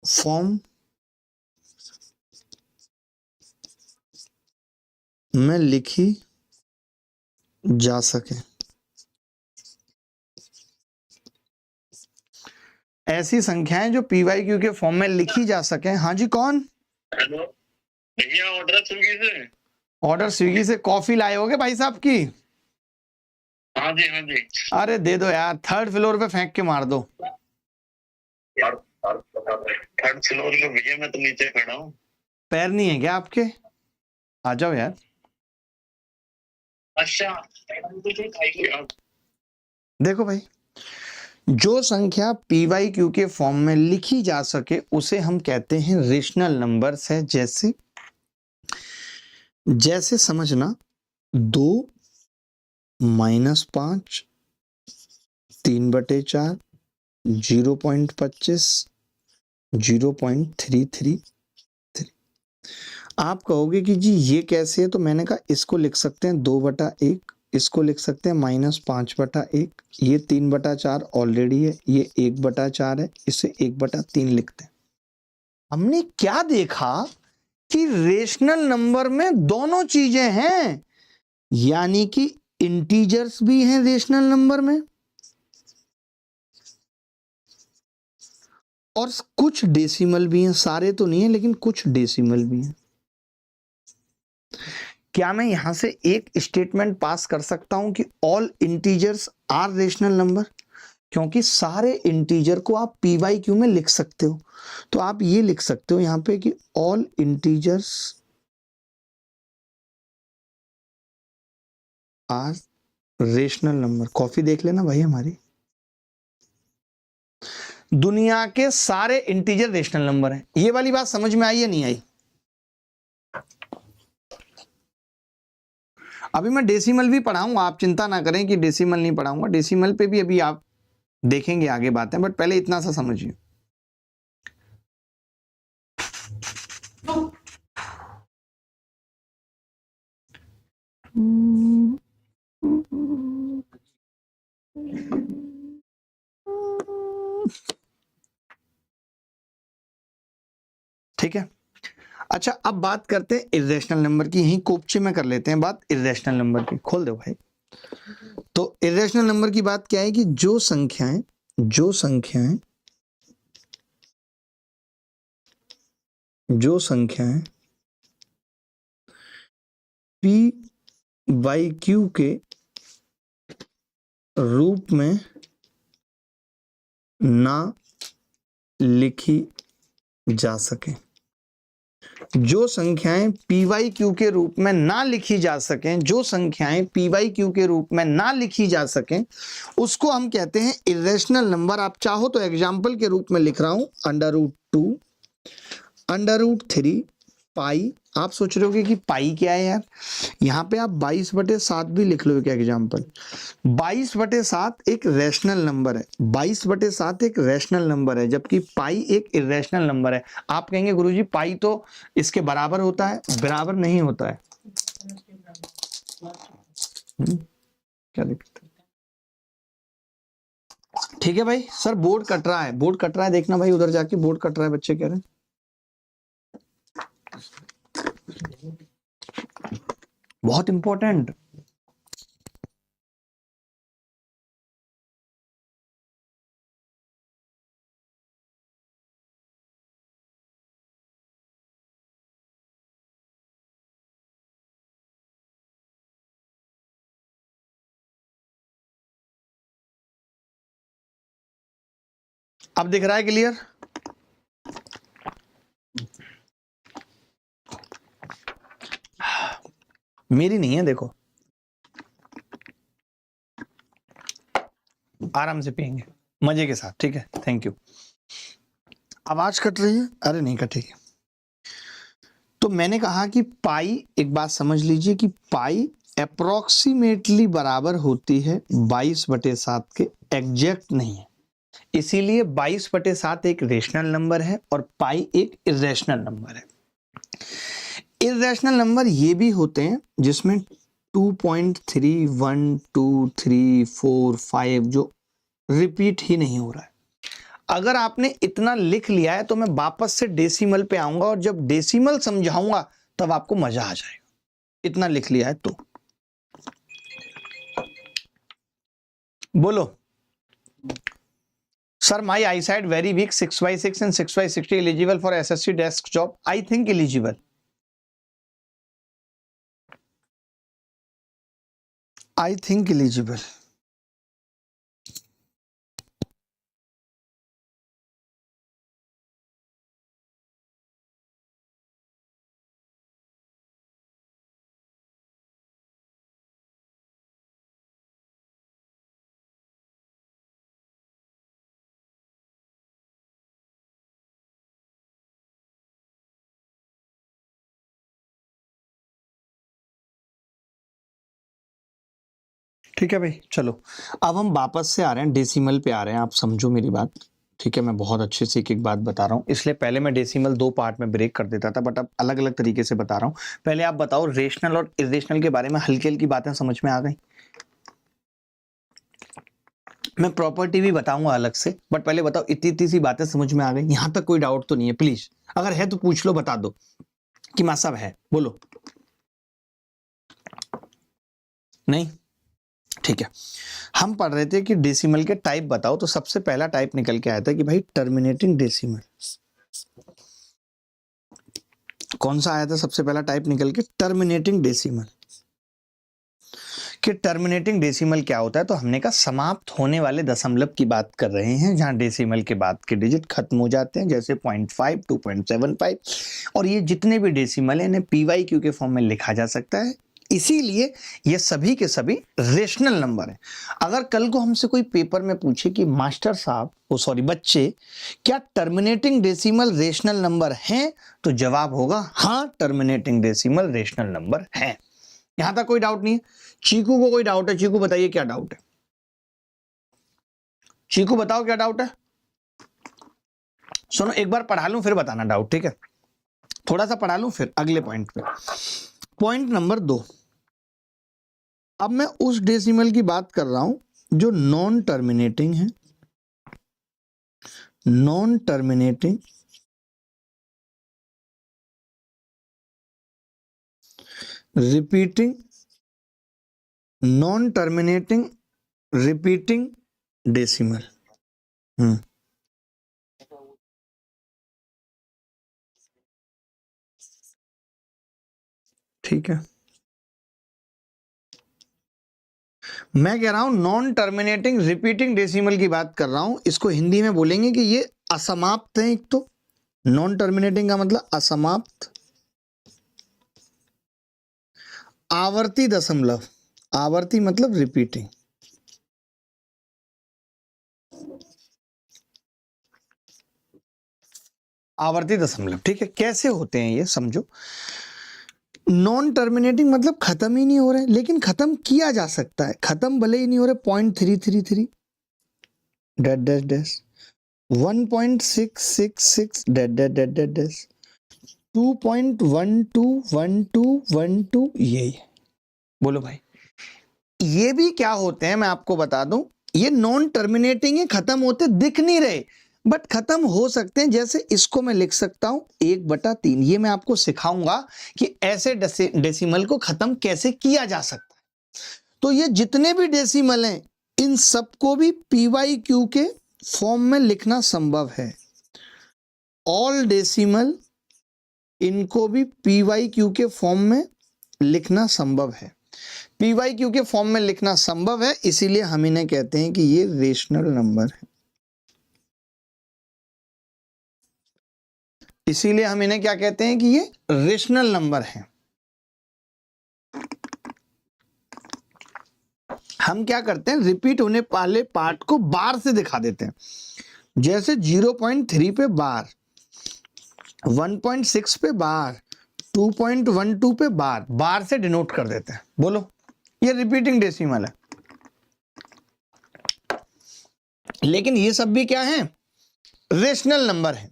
फॉर्म में लिखी जा सके। ऐसी संख्याएं जो पी वाई क्यू के फॉर्म में लिखी जा सके। हाँ जी, कौन? हेलो भैया, ऑर्डर स्विगी से। ऑर्डर स्विगी से कॉफी लाए होगे भाई साहब की? हाँ जी हाँ जी। अरे दे दो यार, 3rd फ्लोर पे फेंक के मार दो। यार 3rd फ्लोर पे भैया, मैं तो नीचे खड़ा हूँ। पैर नहीं है क्या आपके? आ जाओ यार। अच्छा, देखो भाई, जो संख्या पी वाई क्यू के फॉर्म में लिखी जा सके उसे हम कहते हैं रेशनल नंबर्स है। जैसे जैसे समझना 2 -5 3/4 0.25 0.333। आप कहोगे कि जी ये कैसे है, तो मैंने कहा इसको लिख सकते हैं 2/1, इसको लिख सकते हैं -5/1, ये 3/4 ऑलरेडी है, ये 1/4 है, इसे 1/3 लिखते हैं। हमने क्या देखा कि रेशनल नंबर में दोनों चीजें हैं, यानी कि इंटीजर्स भी हैं रेशनल नंबर में और कुछ डेसिमल भी हैं। सारे तो नहीं है लेकिन कुछ डेसिमल भी हैं। क्या मैं यहां से एक स्टेटमेंट पास कर सकता हूं कि all integers are rational number? क्योंकि सारे इंटीजर को आप पी वाई क्यू में लिख सकते हो, तो आप ये लिख सकते हो यहां पे कि all integers are rational number. Coffee देख लेना भाई हमारी। दुनिया के सारे इंटीजर रेशनल नंबर हैं। ये वाली बात समझ में आई या नहीं आई? अभी मैं डेसिमल भी पढ़ाऊंगा, आप चिंता ना करें कि डेसिमल नहीं पढ़ाऊंगा। डेसिमल पे भी अभी आप देखेंगे आगे बातें, बट पहले इतना सा समझिए। ठीक है, अच्छा अब बात करते हैं इर्रेशनल नंबर की। यहीं कोपचे में कर लेते हैं बात इर्रेशनल नंबर की। खोल दो भाई। तो इर्रेशनल नंबर की बात क्या है कि जो संख्याएं पी वाई क्यू के रूप में ना लिखी जा सके। जो संख्याएं पी वाई क्यू के रूप में ना लिखी जा सकें, जो संख्याएं पी वाई क्यू के रूप में ना लिखी जा सकें, उसको हम कहते हैं इर्रेशनल नंबर। आप चाहो तो एग्जाम्पल के रूप में लिख रहा हूं, √2 √3 पाई। आप सोच रहे होगे कि पाई क्या है यार? यहां पे आप 22/7 भी लिख लो एक एग्जाम्पल। 22/7 एक रेशनल नंबर है। 22/7 एक रेशनल नंबर है, जबकि पाई एक इर्रेशनल नंबर है। आप कहेंगे गुरुजी पाई तो इसके बराबर होता है। बराबर नहीं होता है। क्या दिक्कत है? ठीक है भाई। सर बोर्ड कट रहा है, बोर्ड कट रहा है, देखना भाई उधर जाके बोर्ड कट रहा है, बच्चे कह रहे हैं। बहुत इंपॉर्टेंट। अब दिख रहा है क्लियर? मेरी नहीं है, देखो आराम से पियेंगे मजे के साथ। ठीक है, थैंक यू। आवाज कट रही है? अरे नहीं कटेगी। तो मैंने कहा कि पाई, एक बात समझ लीजिए कि पाई अप्रोक्सीमेटली बराबर होती है 22/7 के। एग्जैक्ट नहीं है, इसीलिए 22/7 एक रेशनल नंबर है और पाई एक इर्रेशनल नंबर है। इर्रेशनल नंबर ये भी होते हैं जिसमें 2.3 1 2 3 4 5 जो रिपीट ही नहीं हो रहा है। अगर आपने इतना लिख लिया है तो मैं वापस से डेसिमल पे आऊंगा और जब डेसिमल समझाऊंगा तब आपको मजा आ जाएगा। इतना लिख लिया है तो बोलो sir, my I side very weak, 6/6 and 6/60 eligible for SSC desk job? I think eligible. I think eligible. ठीक है भाई, चलो अब हम वापस से आ रहे हैं, डेसिमल पे आ रहे हैं। आप समझो मेरी बात, ठीक है? मैं बहुत अच्छे से एक एक बात बता रहा हूँ, इसलिए पहले मैं डेसिमल 2 पार्ट में ब्रेक कर देता था, बट अब अलग अलग तरीके से बता रहा हूँ। पहले आप बताओ रेशनल और इरेशनल के बारे में हल्की हल्की बातें समझ में आ गई? मैं प्रॉपर्टी भी बताऊंगा अलग से, बट पहले बताओ इतनी इतनी सी बातें समझ में आ गई? यहां तक कोई डाउट तो नहीं है? प्लीज अगर है तो पूछ लो, बता दो कि मां सब है, बोलो। नहीं? ठीक है, हम पढ़ रहे थे कि डेसिमल के टाइप बताओ, तो सबसे पहला टाइप निकल के आया था कि भाई टर्मिनेटिंग डेसिमल। कौन सा आया था सबसे पहला टाइप निकल के? Terminating decimal. कि टर्मिनेटिंग डेसिमल क्या होता है? तो हमने कहा समाप्त होने वाले दशमलव की बात कर रहे हैं, जहां डेसिमल के बाद के डिजिट खत्म हो जाते हैं, जैसे 0.5, 2.75 और ये जितने भी डेसिमल हैं इन्हें PYQ के फॉर्म में लिखा जा सकता है। इसीलिए ये सभी के सभी रेशनल नंबर हैं। अगर कल को हमसे कोई पेपर में पूछे कि मास्टर साहब, बच्चे, क्या टर्मिनेटिंग डेसिमल रेशनल नंबर हैं? तो जवाब होगा हाँ, टर्मिनेटिंग डेसिमल रेशनल नंबर है। यहां तक कोई डाउट नहीं है? चीकू को कोई डाउट है? चीकू बताइए क्या डाउट है? चीकू बताओ क्या डाउट है? सुनो एक बार पढ़ा लूं फिर बताना डाउट, ठीक है? थोड़ा सा पढ़ा लूं फिर अगले पॉइंट पे। पॉइंट नंबर 2, अब मैं उस डेसिमल की बात कर रहा हूं जो नॉन टर्मिनेटिंग है। Non terminating repeating, non terminating repeating decimal. ठीक है, मैं कह रहा हूं नॉन टर्मिनेटिंग रिपीटिंग डेसिमल की बात कर रहा हूं। इसको हिंदी में बोलेंगे कि ये असमाप्त है। एक तो नॉन टर्मिनेटिंग का मतलब असमाप्त, आवर्ती दशमलव, आवर्ती मतलब रिपीटिंग। आवर्ती दशमलव, ठीक है? कैसे होते हैं ये समझो। नॉन टर्मिनेटिंग मतलब खत्म ही नहीं हो रहे, लेकिन खत्म किया जा सकता है। खत्म भले ही नहीं हो रहे, 0.333 dash dash dash, 1.666 dash dash dash dash dash, 2.121212, ये बोलो भाई ये भी क्या होते हैं? मैं आपको बता दूं, ये नॉन टर्मिनेटिंग है, खत्म होते दिख नहीं रहे बट खत्म हो सकते हैं। जैसे इसको मैं लिख सकता हूं 1/3। ये मैं आपको सिखाऊंगा कि ऐसे डेसिमल को खत्म कैसे किया जा सकता है। तो ये जितने भी डेसिमल हैं इन सबको भी PYQ के फॉर्म में लिखना संभव है। ऑल डेसिमल, इनको भी PYQ के फॉर्म में लिखना संभव है। PYQ के फॉर्म में लिखना संभव है, इसीलिए हम इन्हें कहते हैं कि ये रेशनल नंबर है। इसीलिए हम इन्हें क्या कहते हैं कि ये रेशनल नंबर है। हम क्या करते हैं, रिपीट होने वाले पार्ट को बार से दिखा देते हैं। जैसे 0.3 पे बार, 1.6 पे बार, 2.12 पे बार, बार से डिनोट कर देते हैं। बोलो ये रिपीटिंग डेसिमल है। लेकिन ये सब भी क्या है? रेशनल नंबर है।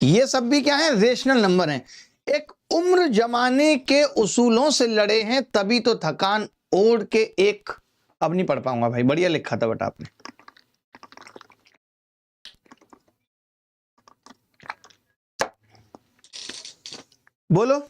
ये सब भी क्या है? रेशनल नंबर है। एक उम्र जमाने के उसूलों से लड़े हैं तभी तो थकान ओढ़ के एक, अब नहीं पढ़ पाऊंगा भाई, बढ़िया लिखा था बट आपने। बोलो।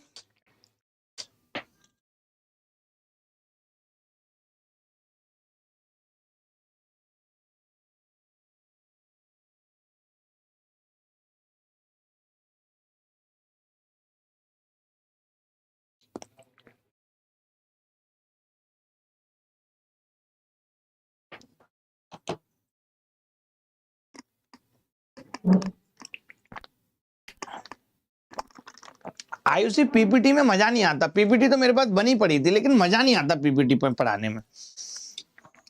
आयुषी पीपीटी में मजा नहीं आता। पीपीटी तो मेरे पास बनी पड़ी थी, लेकिन मजा नहीं आता पीपीटी पर पढ़ाने में।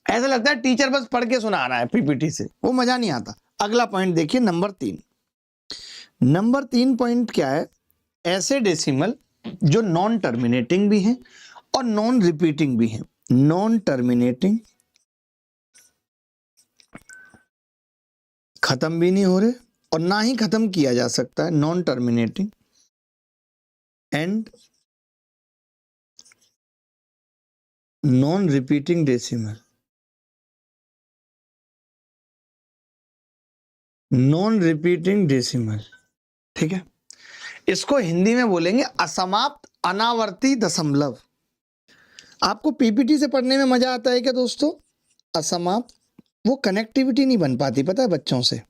ऐसा लगता है टीचर बस पढ़ के सुना रहा है पीपीटी से, वो मजा नहीं आता। अगला पॉइंट देखिए, नंबर 3। नंबर 3 पॉइंट क्या है? ऐसे डेसिमल जो नॉन टर्मिनेटिंग भी हैं और नॉन रिपीटिंग भी हैं। नॉन टर्मिनेटिंग, खत्म भी नहीं हो रहे और ना ही खत्म किया जा सकता है। Non terminating and non repeating decimal. Non repeating decimal, ठीक है। इसको हिंदी में बोलेंगे असमाप्त अनावर्ती दशमलव। आपको पीपीटी से पढ़ने में मजा आता है क्या दोस्तों? असमाप्त, वो कनेक्टिविटी नहीं बन पाती, पता है बच्चों से।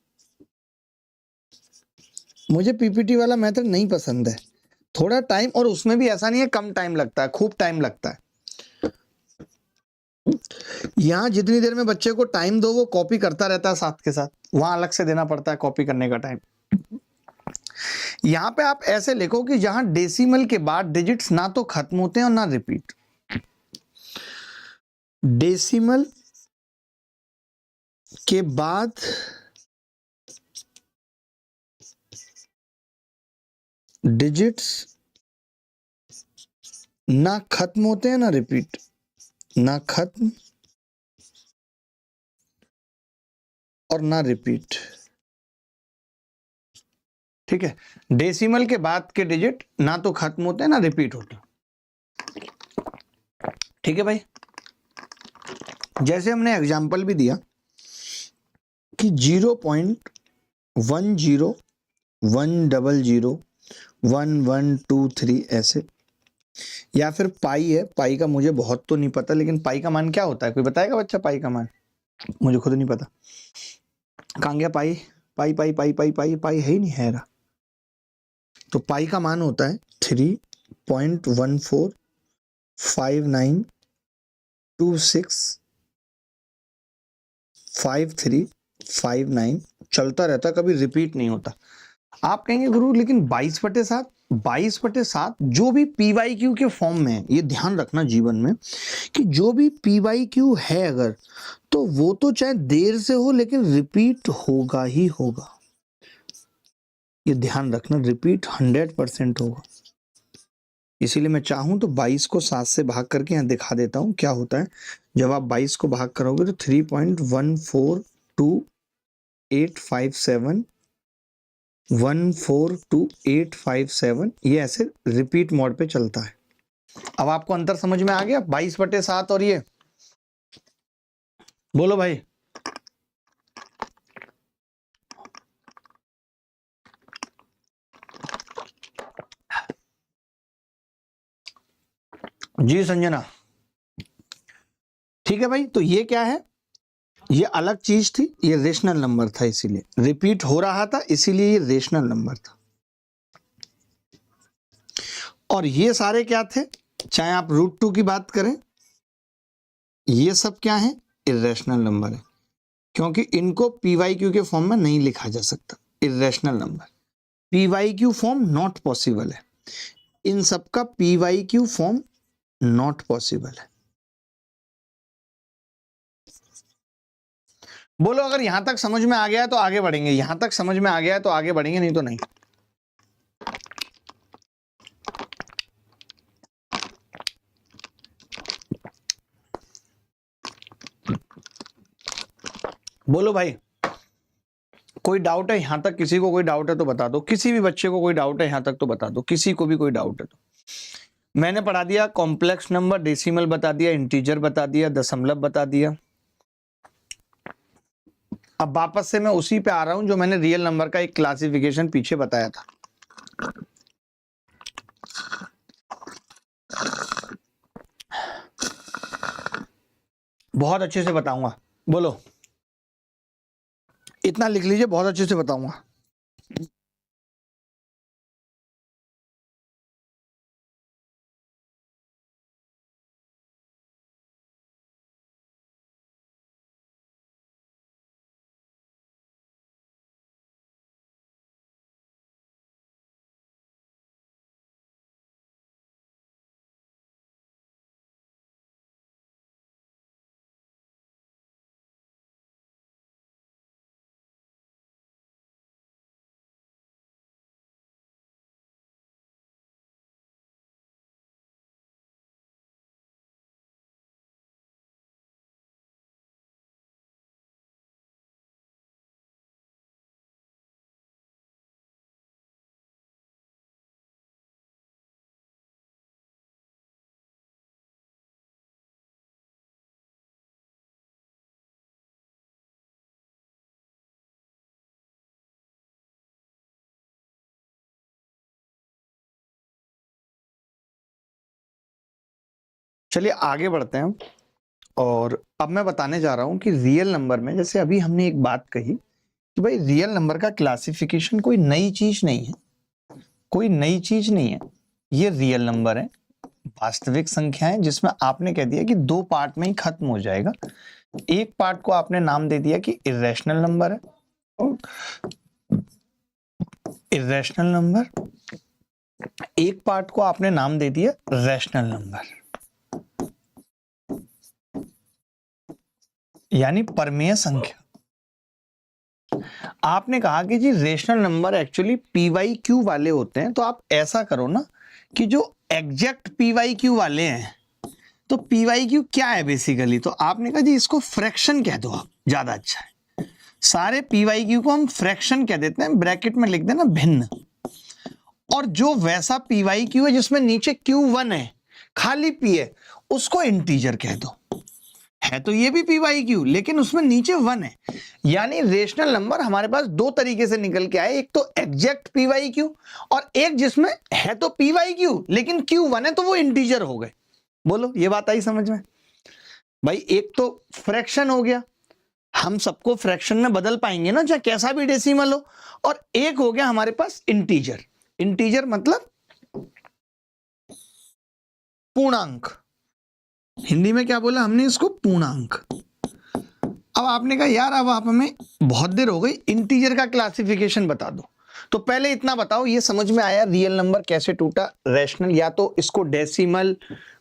मुझे पीपीटी वाला मेथड नहीं पसंद है। थोड़ा टाइम, और उसमें भी ऐसा नहीं है कम टाइम लगता है, खूब टाइम लगता है। यहां जितनी देर में बच्चे को टाइम दो वो कॉपी करता रहता है साथ के साथ, वहां अलग से देना पड़ता है कॉपी करने का टाइम। यहां पे आप ऐसे लिखो कि जहां डेसिमल के बाद डिजिट्स ना तो खत्म होते हैं और ना रिपीट। डेसिमल के बाद डिजिट्स ना खत्म होते हैं ना रिपीट। ना खत्म और ना रिपीट, ठीक है। डेसिमल के बाद के डिजिट ना तो खत्म होते हैं ना रिपीट होते, ठीक है भाई। जैसे हमने एग्जांपल भी दिया कि 0.1001001123 ऐसे, या फिर पाई है। पाई का मुझे बहुत तो नहीं पता, लेकिन पाई का मान क्या होता है? कोई बताएगा बच्चा पाई का मान? मुझे खुद नहीं पता। कहाँ गया पाई? पाई पाई पाई पाई पाई पाई है ही नहीं, है रहा। तो पाई का मान होता है 3.1459265359, चलता रहता, कभी रिपीट नहीं होता। आप कहेंगे गुरु लेकिन 22/7, 22/7 जो भी पीवाईक्यू के फॉर्म में है, ये ध्यान रखना जीवन में कि जो भी पीवाईक्यू है अगर, तो वो तो चाहे देर से हो लेकिन रिपीट होगा ही होगा। ये ध्यान रखना, रिपीट 100% होगा। इसीलिए मैं चाहूं तो 22 को 7 से भाग करके यहाँ दिखा देता हूं क्या होता है। जब आप 22 को भाग करोगे तो 3.142857 ये ऐसे रिपीट मोड पे चलता है। अब आपको अंतर समझ में आ गया 22/7 और ये? बोलो भाई। जी संजना, ठीक है भाई। तो ये क्या है? ये अलग चीज थी, ये रेशनल नंबर था, इसीलिए रिपीट हो रहा था, इसीलिए ये रेशनल नंबर था। और ये सारे क्या थे? चाहे आप √2 की बात करें, ये सब क्या है? इर्रेशनल नंबर है, क्योंकि इनको पीवाईक्यू के फॉर्म में नहीं लिखा जा सकता। Irrational number, PYQ form not possible है। इन सब का पीवाईक्यू फॉर्म नॉट पॉसिबल है। बोलो अगर यहां तक समझ में आ गया है तो आगे बढ़ेंगे, यहां तक समझ में आ गया है तो आगे बढ़ेंगे, नहीं तो नहीं। बोलो भाई, कोई डाउट है यहां तक? किसी को कोई डाउट है तो बता दो। किसी भी बच्चे को कोई डाउट है यहां तक तो बता दो, किसी को भी कोई डाउट है तो। मैंने पढ़ा दिया कॉम्प्लेक्स नंबर, डेसिमल बता दिया, इंटीजर बता दिया, दशमलव बता दिया। अब वापस से मैं उसी पे आ रहा हूं जो मैंने रियल नंबर का एक क्लासिफिकेशन पीछे बताया था। बहुत अच्छे से बताऊंगा, बोलो, इतना लिख लीजिए, बहुत अच्छे से बताऊंगा। चलिए आगे बढ़ते हैं। और अब मैं बताने जा रहा हूं कि रियल नंबर में, जैसे अभी हमने एक बात कही कि भाई रियल नंबर का क्लासिफिकेशन कोई नई चीज नहीं है, कोई नई चीज नहीं है, ये रियल नंबर है, वास्तविक संख्याएं, जिसमें आपने कह दिया कि दो पार्ट में ही खत्म हो जाएगा। एक पार्ट को आपने नाम दे दिया कि इरेशनल नंबर है, इरेशनल नंबर, एक पार्ट को आपने नाम दे दिया रैशनल नंबर, यानी परमेय संख्या। आपने कहा कि जी रेशनल नंबर एक्चुअली PYQ वाले होते हैं, तो आप ऐसा करो ना कि जो एग्जैक्ट PYQ वाले हैं, तो PYQ क्या है बेसिकली, तो आपने कहा जी इसको फ्रैक्शन कह दो आप, ज्यादा अच्छा है। सारे PYQ को हम फ्रैक्शन कह देते हैं, ब्रैकेट में लिख देना भिन्न। और जो वैसा PYQ है जिसमें नीचे Q1 है, खाली P है, उसको इंटीजर कह दो। है तो ये भी PYQ, लेकिन उसमें नीचे 1 है। यानी रेशनल नंबर हमारे पास दो तरीके से निकल के आए, एक तो एग्जैक्ट PYQ और एक जिसमें है तो PYQ लेकिन Q1 है, तो वो इंटीजर हो गए। बोलो, ये बात आई समझ में? भाई एक तो फ्रैक्शन हो गया, हम सबको फ्रैक्शन में बदल पाएंगे ना, चाहे कैसा भी डेसिमल हो। और एक हो गया हमारे पास इंटीजर। इंटीजर मतलब पूर्णांक। हिंदी में क्या बोला हमने इसको? पूर्णांक। अब आपने कहा यार अब आप हमें, बहुत देर हो गई, इंटीजर का क्लासिफिकेशन बता दो। तो पहले इतना बताओ, ये समझ में आया रियल नंबर कैसे टूटा? रैशनल, या तो इसको डेसिमल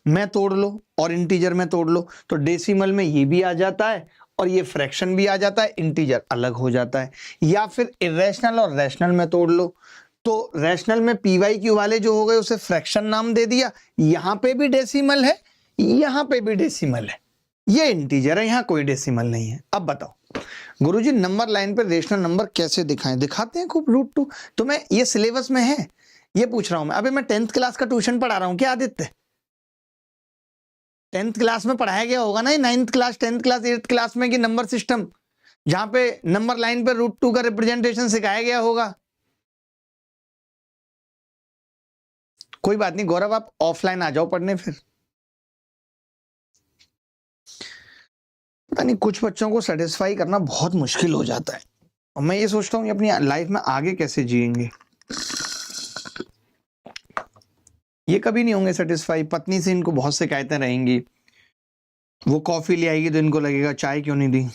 में तोड़ लो और इंटीजर में तोड़ लो, तो डेसिमल में ये भी आ जाता है और ये फ्रैक्शन भी आ जाता है, इंटीजर अलग हो जाता है। या फिर इरेशनल और रैशनल में तोड़ लो, तो रैशनल में PYQ वाले जो हो गए उसे फ्रैक्शन नाम दे दिया, यहां पे भी डेसिमल है, यहां पे भी डेसिमल है, ये इंटीजर है, यहां कोई डेसिमल नहीं है। अब बताओ गुरुजी नंबर लाइन पे रेशनल नंबर कैसे दिखाएं? दिखाते हैं खूब, √2। तो मैं, ये सिलेबस में है, ये पूछ रहा हूं मैं। अभी मैं 10th क्लास का ट्यूशन पढ़ा रहा हूं क्या आदित्य? 10th क्लास में पढ़ाया गया होगा ना, 9th class, 10th class, 8th class में कि नंबर सिस्टम, जहां पे नंबर लाइन पे √2 का रिप्रेजेंटेशन सिखाया गया होगा। कोई बात नहीं गौरव, आप ऑफलाइन आ जाओ पढ़ने फिर। पता नहीं कुछ बच्चों को सेटिस्फाई करना बहुत मुश्किल हो जाता है, और मैं ये सोचता हूँ कि अपनी लाइफ में आगे कैसे जिएंगे। ये कभी नहीं होंगे सेटिस्फाई, पत्नी से इनको बहुत शिकायतें रहेंगी, वो कॉफी ले आएगी तो इनको लगेगा चाय क्यों नहीं दी।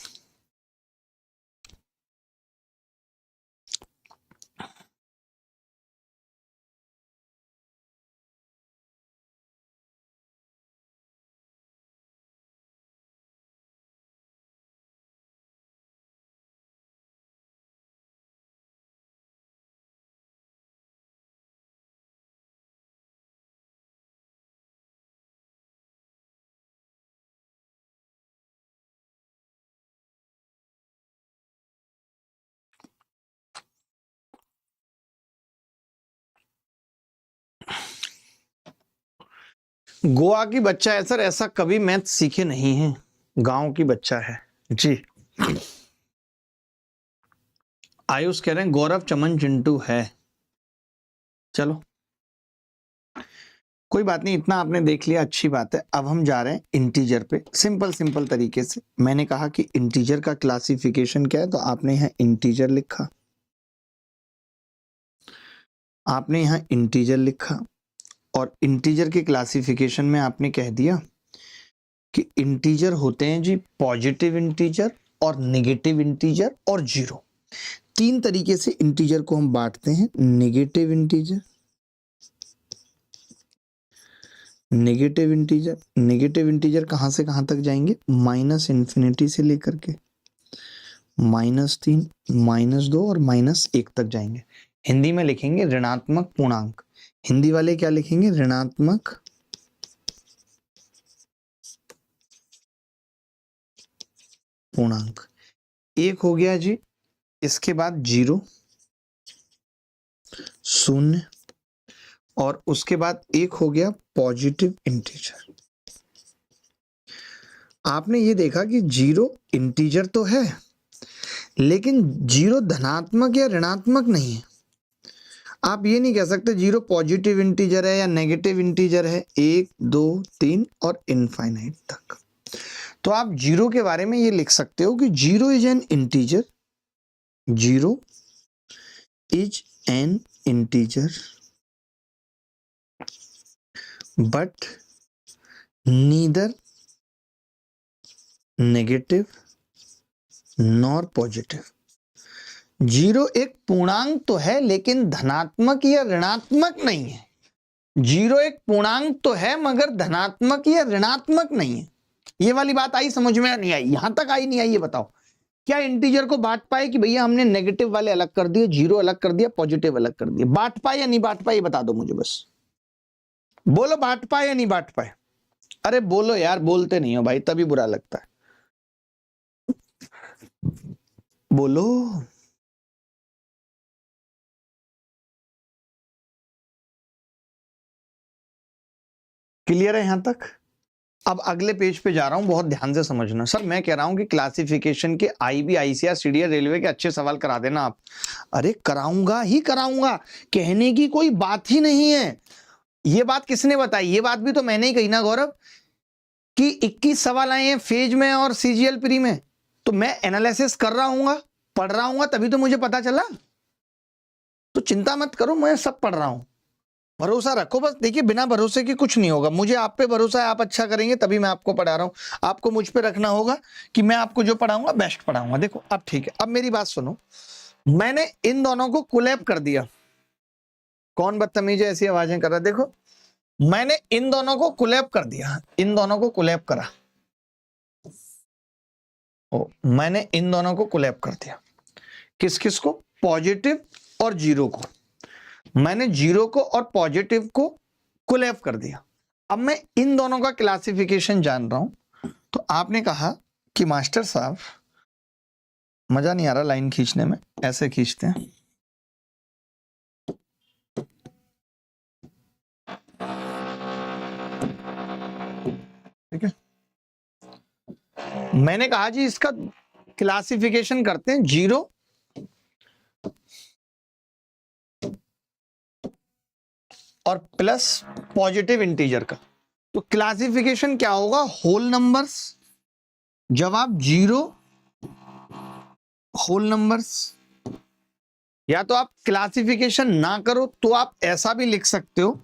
गोवा की बच्चा है सर, ऐसा कभी मैथ सीखे नहीं है, गांव की बच्चा है जी। आयुष कह रहे हैं गौरव चमन चिंटू है। चलो कोई बात नहीं, इतना आपने देख लिया, अच्छी बात है। अब हम जा रहे हैं इंटीजर पे, सिंपल तरीके से। मैंने कहा कि इंटीजर का क्लासिफिकेशन क्या है, तो आपने यहाँ इंटीजर लिखा, आपने यहाँ इंटीजर लिखा, और इंटीजर के क्लासिफिकेशन में आपने कह दिया कि इंटीजर होते हैं जी पॉजिटिव इंटीजर और नेगेटिव इंटीजर और जीरो। तीन तरीके से इंटीजर को हम बांटते हैं, नेगेटिव इंटीजर, नेगेटिव इंटीजर कहां से कहां तक जाएंगे, -∞ से लेकर के -3, -2 और -1 तक जाएंगे। हिंदी में लिखेंगे ऋणात्मक पूर्णांक। हिंदी वाले क्या लिखेंगे, ऋणात्मक पूर्णांक। एक हो गया जी, इसके बाद 0, 0, और उसके बाद एक हो गया पॉजिटिव इंटीजर। आपने ये देखा कि 0 इंटीजर तो है, लेकिन 0 धनात्मक या ऋणात्मक नहीं है। आप ये नहीं कह सकते 0 पॉजिटिव इंटीजर है या नेगेटिव इंटीजर है, 1, 2, 3 और इनफाइनाइट तक। तो आप 0 के बारे में ये लिख सकते हो कि 0 is an integer, 0 is an integer but neither negative nor positive। 0 एक पूर्णांक तो है, लेकिन धनात्मक या ऋणात्मक नहीं है। 0 एक पूर्णांक तो है, मगर धनात्मक या ऋणात्मक नहीं है। ये वाली बात आई समझ में? नहीं आई? यहां तक आई नहीं आई? ये बताओ, क्या इंटीजर को बांट पाए कि भैया हमने नेगेटिव वाले अलग कर दिए, 0 अलग कर दिया, पॉजिटिव अलग कर दिया? बांट पाए या नहीं बांट पाए, ये बता दो मुझे बस। बोलो, बांट पाए या नहीं बांट पाए? अरे बोलो यार, बोलते नहीं हो भाई, तभी बुरा लगता है। बोलो। क्लियर है यहां तक? अब अगले पेज पे जा रहा हूं, बहुत ध्यान से समझना। सर मैं कह रहा हूं कि क्लासिफिकेशन के IB, ICR, CDR, रेलवे के अच्छे सवाल करा देना आप। अरे कराऊंगा ही कराऊंगा, कहने की कोई बात ही नहीं है। ये बात किसने बताई? ये बात भी तो मैंने ही कही ना गौरव, कि 21 सवाल आए हैं फेज में और CGL प्री में। तो मैं एनालिसिस कर रहा हूँ, पढ़ रहा हूँ, तभी तो मुझे पता चला। तो चिंता मत करो, मैं सब पढ़ रहा हूँ, भरोसा रखो बस। देखिए, बिना भरोसे के कुछ नहीं होगा। मुझे आप पे भरोसा है, आप अच्छा करेंगे तभी मैं आपको पढ़ा रहा हूँ। आपको मुझ पे रखना होगा कि मैं आपको जो पढ़ाऊंगा बेस्ट पढ़ाऊंगा। देखो अब ठीक है, अब मेरी बात सुनो। मैंने इन दोनों को कोलैब कर दिया। कौन बदतमीज है ऐसी आवाजें कर रहा है? देखो, मैंने इन दोनों को कोलैब कर दिया, इन दोनों को कोलैब करा। मैंने इन दोनों को कोलैब कर दिया। किस किस को? पॉजिटिव और 0 को। मैंने 0 को और पॉजिटिव को कोलैब कर दिया। अब मैं इन दोनों का क्लासिफिकेशन जान रहा हूं। तो आपने कहा कि मास्टर साहब मजा नहीं आ रहा लाइन खींचने में, ऐसे खींचते हैं। ठीक है, मैंने कहा जी इसका क्लासिफिकेशन करते हैं 0 और प्लस पॉजिटिव इंटीजर का। तो क्लासिफिकेशन क्या होगा? Whole numbers. जब आप 0 होल नंबर्स, या तो आप क्लासिफिकेशन ना करो तो आप ऐसा भी लिख सकते हो।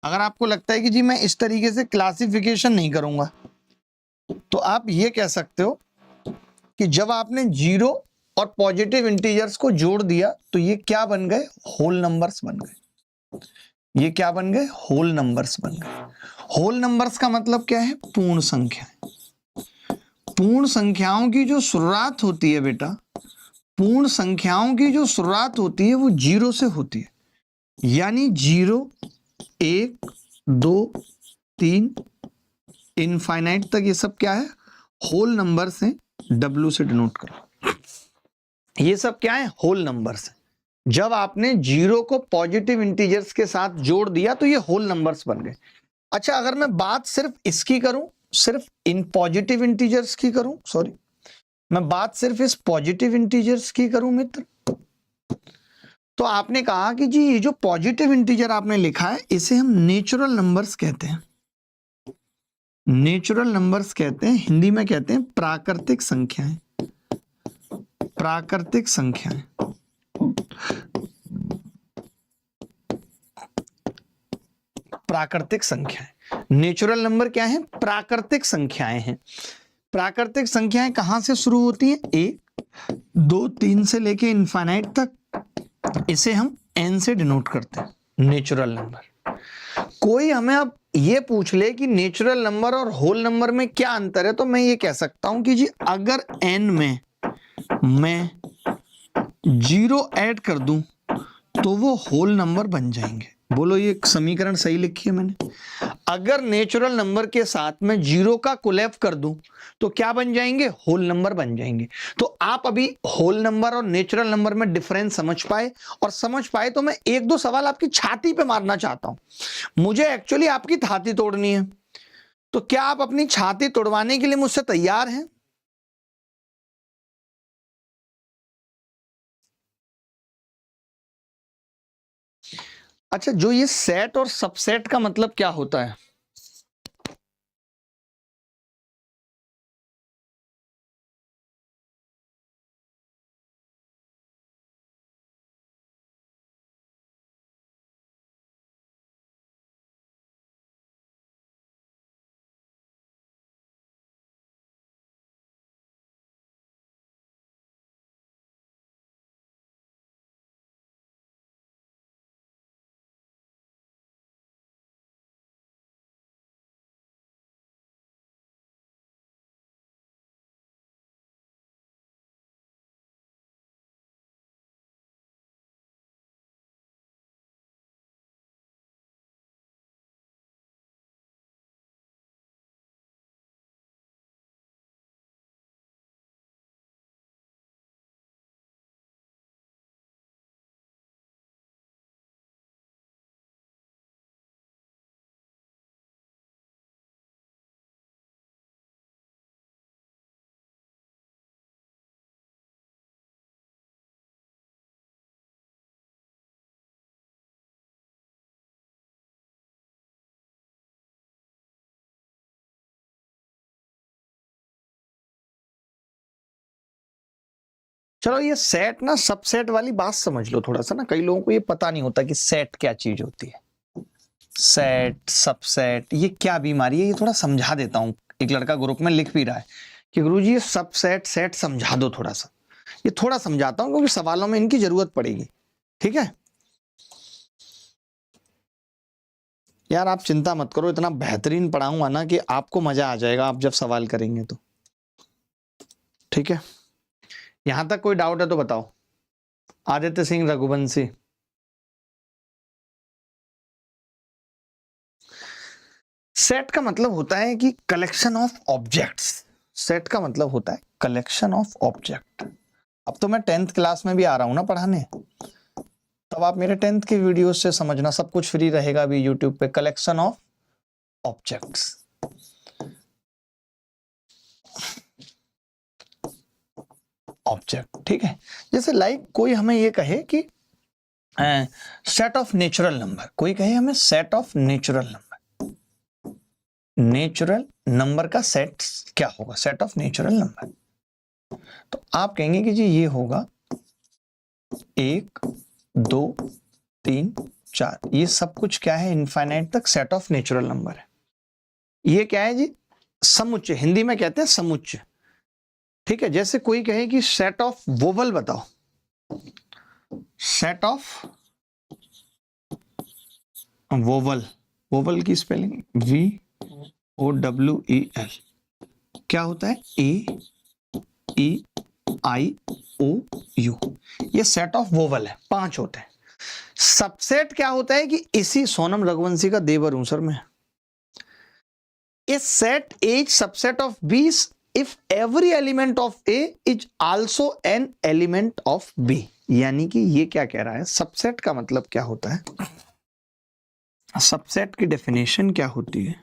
अगर आपको लगता है कि जी मैं इस तरीके से क्लासिफिकेशन नहीं करूंगा, तो आप ये कह सकते हो कि जब आपने 0 और पॉजिटिव इंटीजर्स को जोड़ दिया तो ये क्या बन गए? होल नंबर्स बन गए। ये क्या बन गए? होल नंबर्स बन गए। होल नंबर्स का मतलब क्या है? पूर्ण संख्या। पूर्ण संख्याओं की जो शुरुआत होती है बेटा, पूर्ण संख्याओं की जो शुरुआत होती है वो 0 से होती है। यानी 0, 1, 2, 3 इनफाइनाइट तक ये सब क्या है? होल नंबर्स हैं। W से डिनोट करो। ये सब क्या है? होल नंबर्स हैं। जब आपने 0 को पॉजिटिव इंटीजर्स के साथ जोड़ दिया तो ये होल नंबर्स बन गए। अच्छा, अगर मैं बात सिर्फ इसकी करूं, सिर्फ इन पॉजिटिव इंटीजर्स की करूं, सॉरी, मैं बात सिर्फ इस पॉजिटिव इंटीजर्स की करूं मित्र, तो आपने कहा कि जी ये जो पॉजिटिव इंटीजर आपने लिखा है इसे हम नेचुरल नंबर्स कहते हैं। नेचुरल नंबर्स कहते हैं, हिंदी में कहते हैं प्राकृतिक संख्याएं। प्राकृतिक संख्याएं, प्राकृतिक संख्याएं। नेचुरल नंबर क्या है? प्राकृतिक संख्याएं हैं। प्राकृतिक संख्याएं कहां से शुरू होती हैं? 1 2 3 से लेके इनफाइनाइट तक, इसे हम n से डिनोट करते हैं नेचुरल नंबर। कोई हमें अब ये पूछ ले कि नेचुरल नंबर और होल नंबर में क्या अंतर है, तो मैं ये कह सकता हूं कि जी अगर n में मैं 0 ऐड कर दूं तो वो होल नंबर बन जाएंगे। बोलो ये समीकरण सही लिखी है मैंने? अगर नेचुरल नंबर के साथ में 0 का कोलैब कर दूं तो क्या बन जाएंगे? होल नंबर बन जाएंगे। तो आप अभी होल नंबर और नेचुरल नंबर में डिफरेंस समझ पाए, और समझ पाए तो मैं 1-2 सवाल आपकी छाती पे मारना चाहता हूं। मुझे एक्चुअली आपकी छाती तोड़नी है, तो क्या आप अपनी छाती तोड़वाने के लिए मुझसे तैयार हैं? अच्छा, जो ये सेट और सबसेट का मतलब क्या होता है? चलो ये सेट ना सबसेट वाली बात समझ लो थोड़ा सा ना, कई लोगों को ये पता नहीं होता कि सेट क्या चीज होती है। सेट सबसेट ये क्या बीमारी है, ये थोड़ा समझा देता हूँ। एक लड़का ग्रुप में लिख भी रहा है कि गुरुजी ये सबसेट सेट समझा दो थोड़ा सा। ये थोड़ा समझाता हूँ क्योंकि सवालों में इनकी जरूरत पड़ेगी। ठीक है यार, आप चिंता मत करो, इतना बेहतरीन पढ़ाऊंगा ना कि आपको मजा आ जाएगा आप जब सवाल करेंगे तो। ठीक है, यहां तक कोई डाउट है तो बताओ। आदित्य सिंह, रघुवंशी। सेट का मतलब होता है कि कलेक्शन ऑफ ऑब्जेक्ट्स। सेट का मतलब होता है कलेक्शन ऑफ ऑब्जेक्ट। अब तो मैं 10th क्लास में भी आ रहा हूं ना पढ़ाने, तब आप मेरे 10th के वीडियो से समझना, सब कुछ फ्री रहेगा अभी यूट्यूब पे। Collection of objects, object. ठीक है, जैसे लाइक कोई हमें ये कहे कि सेट ऑफ नेचुरल नंबर, कोई कहे हमें set of natural number. Natural number का सेट क्या होगा? Set of natural number. तो आप कहेंगे कि जी ये होगा 1 2 3 4, ये सब कुछ क्या है? इनफाइनाइट तक सेट ऑफ नेचुरल नंबर है। ये क्या है जी? समुच्चय, हिंदी में कहते हैं समुच्चय। ठीक है, जैसे कोई कहे कि सेट ऑफ वोवल बताओ। सेट ऑफ वोवल, वोवल की स्पेलिंग VOWEL क्या होता है? AEIOU। ये सेट ऑफ वोवल है, 5 होते हैं। सबसेट क्या होता है कि इसी सोनम रघुवंशी का देवर हूं सर मैं। इस set H subset of B if every element of A is also an element of B। यानी कि ये क्या कह रहा है? सबसेट का मतलब क्या होता है? सबसेट की डेफिनेशन क्या होती है?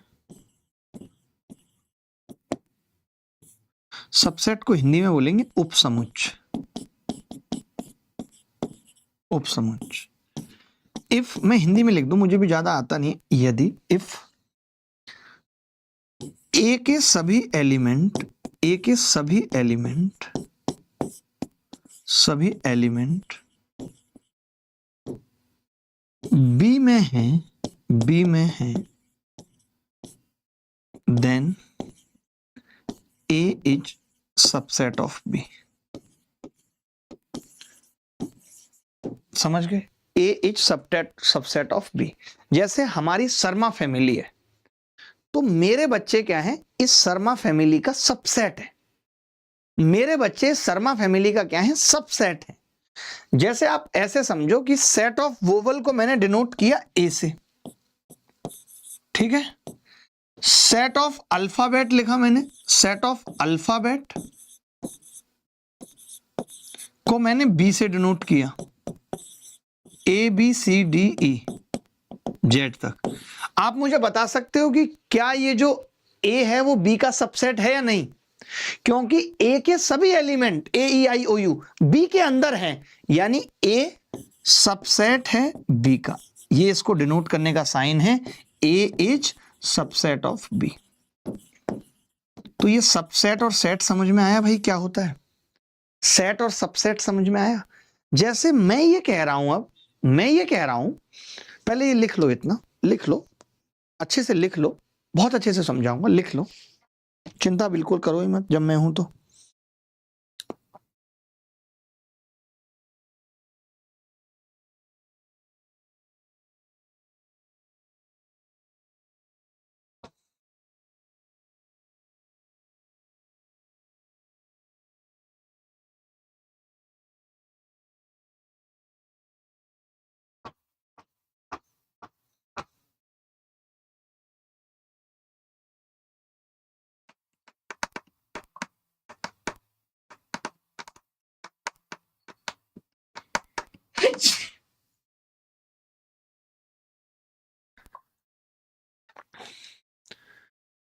सबसेट को हिंदी में बोलेंगे उपसमुच्चय। उपसमुच। इफ मैं हिंदी में लिख दूं, मुझे भी ज्यादा आता नहीं, यदि इफ ए के सभी एलिमेंट बी में है then A is subset of B. समझ गए? A is subset of B. जैसे हमारी शर्मा फैमिली है, तो मेरे बच्चे क्या हैं? इस शर्मा फैमिली का सबसेट है। मेरे बच्चे शर्मा फैमिली का क्या है? सबसेट है। जैसे आप ऐसे समझो कि सेट ऑफ वोवल को मैंने डिनोट किया ए से, ठीक है। सेट ऑफ अल्फाबेट लिखा मैंने, सेट ऑफ अल्फाबेट को मैंने बी से डिनोट किया, A B C D E Z तक। आप मुझे बता सकते हो कि क्या ये जो ए है वो बी का सबसेट है या नहीं? क्योंकि ए के सभी element A E I O U B के अंदर हैं, यानी ए सबसेट है बी का। ये इसको डिनोट करने का साइन है, ए इज सबसेट ऑफ बी। तो ये सबसेट और सेट समझ में आया भाई क्या होता है? सेट और सबसेट समझ में आया? जैसे मैं ये कह रहा हूं, पहले ये लिख लो, इतना लिख लो, अच्छे से लिख लो, बहुत अच्छे से समझाऊंगा, लिख लो, चिंता बिल्कुल करो ही मत जब मैं हूं तो।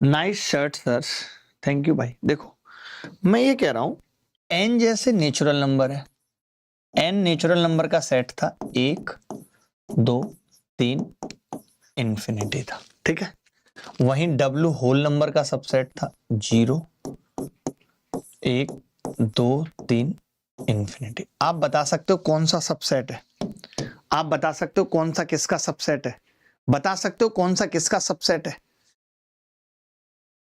Nice shirt sir, thank you भाई। देखो मैं ये कह रहा हूं, एन जैसे नेचुरल नंबर है, एन नेचुरल नंबर का सेट था, 1 2 3 इंफिनिटी था, ठीक है। वहीं डब्लू होल नंबर का सबसेट था, 0 1 2 3 इंफिनिटी। आप बता सकते हो कौन सा सबसेट है? आप बता सकते हो कौन सा किसका सबसेट है? बता सकते हो कौन सा किसका सबसेट है?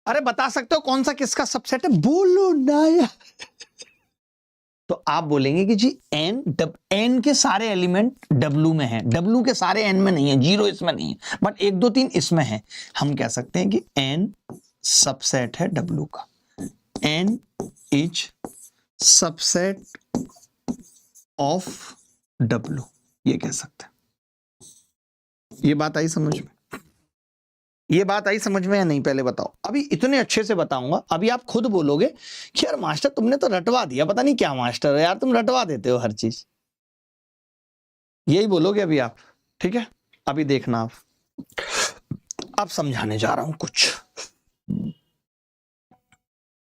अरे बता सकते हो कौन सा किसका सबसेट है? बोलो ना यार। तो आप बोलेंगे कि जी एन के सारे एलिमेंट डब्लू में हैं, डब्लू के सारे एन में नहीं है, 0 इसमें नहीं है, बट 1 2 3 इसमें है। हम कह सकते हैं कि एन सबसेट है डब्लू का, N is subset of W, ये कह सकते हैं। ये बात आई समझ में? ये बात आई समझ में या नहीं? पहले बताओ। अभी इतने अच्छे से बताऊंगा, अभी आप खुद बोलोगे कि यार मास्टर तुमने तो रटवा दिया, पता नहीं क्या मास्टर है यार, तुम रटवा देते हो हर चीज। यही बोलोगे अभी आप, ठीक है। अभी देखना आप, अब समझाने जा रहा हूं कुछ।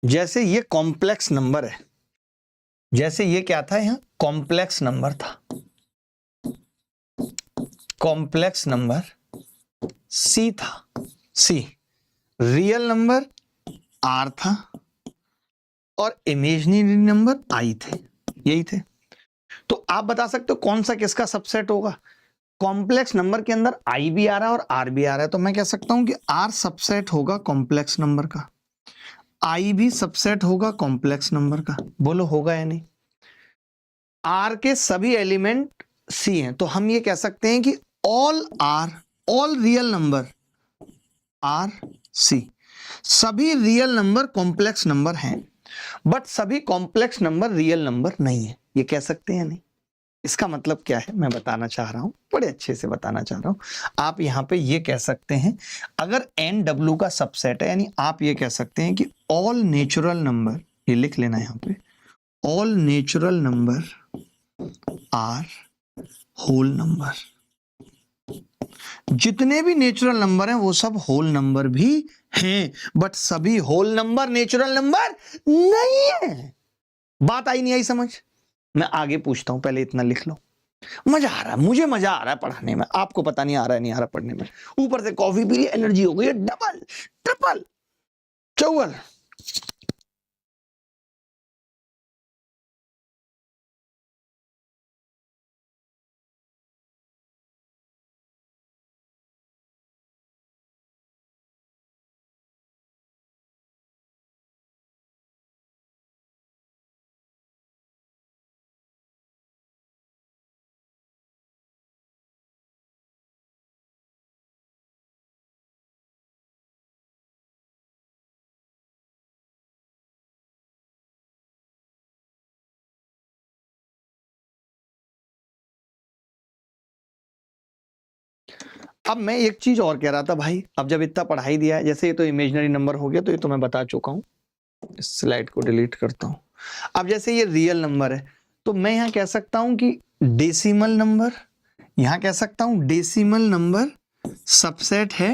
जैसे ये कॉम्प्लेक्स नंबर है, जैसे ये क्या था, यहां कॉम्प्लेक्स नंबर था, कॉम्प्लेक्स नंबर सी था, सी रियल नंबर आर था और इमेजिनरी नंबर आई थे, यही थे। तो आप बता सकते हो कौन सा किसका सबसेट होगा? कॉम्प्लेक्स नंबर के अंदर आई भी आ रहा है और आर भी आ रहा है, तो मैं कह सकता हूं कि आर सबसेट होगा कॉम्प्लेक्स नंबर का, आई भी सबसेट होगा कॉम्प्लेक्स नंबर का। बोलो होगा या नहीं? आर के सभी एलिमेंट सी हैं, तो हम ये कह सकते हैं कि all real number are C. सभी रियल नंबर कॉम्प्लेक्स नंबर हैं, बट सभी कॉम्प्लेक्स नंबर रियल नंबर नहीं है, ये कह सकते हैं या नहीं? इसका मतलब क्या है मैं बताना चाह रहा हूं, बड़े अच्छे से बताना चाह रहा हूं। आप यहां पे ये कह सकते हैं, अगर एन डब्ल्यू का सबसेट है, यानी आप ये कह सकते हैं कि ऑल नेचुरल नंबर, ये लिख लेना यहां पे, all natural number are whole number. जितने भी नेचुरल नंबर हैं वो सब होल नंबर भी हैं, बट सभी होल नंबर नेचुरल नंबर नहीं है। बात आई नहीं आई समझ? मैं आगे पूछता हूं, पहले इतना लिख लो। मजा आ रहा है, मुझे मजा आ रहा है पढ़ाने में, आपको पता नहीं आ रहा है नहीं आ रहा पढ़ने में। ऊपर से कॉफी पी ली, एनर्जी हो गई है डबल ट्रिपल चौवल। अब मैं एक चीज और कह रहा था भाई, अब जब इतना पढ़ाई दिया है, जैसे ये तो इमेजिनरी नंबर हो गया, तो ये तो मैं बता चुका हूं, इस स्लाइड को डिलीट करता हूं। अब जैसे ये रियल नंबर है, तो मैं यहां कह सकता हूं कि डेसिमल नंबर, यहां कह सकता हूं डेसिमल नंबर सबसेट है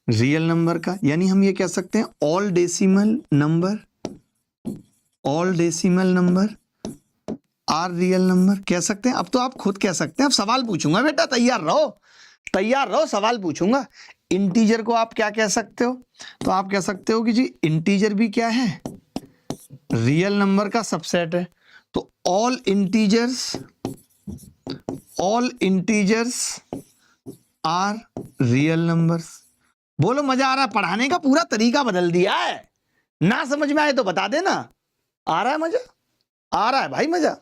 रियल नंबर का, यानी हम ये कह सकते हैं all decimal number, all decimal number are real number कह सकते हैं। अब तो आप खुद कह सकते हैं, अब सवाल पूछूंगा बेटा, तैयार रहो, तैयार रहो, सवाल पूछूंगा। इंटीजर को आप क्या कह सकते हो? तो आप कह सकते हो कि जी इंटीजर भी क्या है, रियल नंबर का सबसेट है। तो all integers are real numbers. बोलो मजा आ रहा है? पढ़ाने का पूरा तरीका बदल दिया है। ना समझ में आए तो बता देना। आ रहा है मजा? आ रहा है भाई मजा?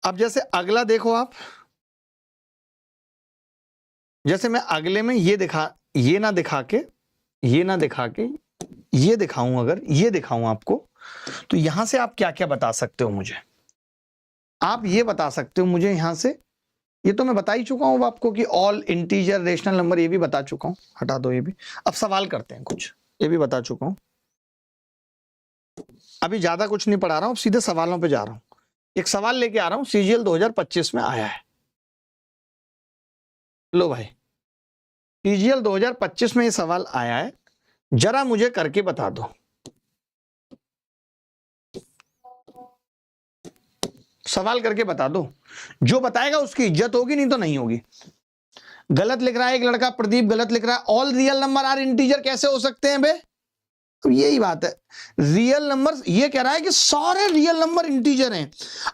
अब जैसे अगला देखो आप, जैसे मैं अगले में ये ना दिखा के ये दिखाऊं, अगर ये दिखाऊं आपको, तो यहां से आप क्या क्या बता सकते हो मुझे? आप ये बता सकते हो मुझे यहां से, ये तो मैं बता ही चुका हूं आपको कि ऑल इंटीजर रेशनल नंबर, ये भी बता चुका हूं, हटा दो ये भी। अब सवाल करते हैं कुछ, ये भी बता चुका हूं। अभी ज्यादा कुछ नहीं पढ़ा रहा हूं, सीधे सवालों पे जा रहा हूं। एक सवाल लेके आ रहा हूं, सीजीएल 2025 में आया है। लो भाई, सीजीएल 2025 में ये सवाल आया है, जरा मुझे करके बता दो। सवाल करके बता दो, जो बताएगा उसकी इज्जत होगी, नहीं तो नहीं होगी। गलत लिख रहा है एक लड़का, प्रदीप गलत लिख रहा है। All real number are integer कैसे हो सकते हैं बे? तो यही बात है, रियल नंबर, ये कह रहा है कि सारे रियल नंबर इंटीजर हैं।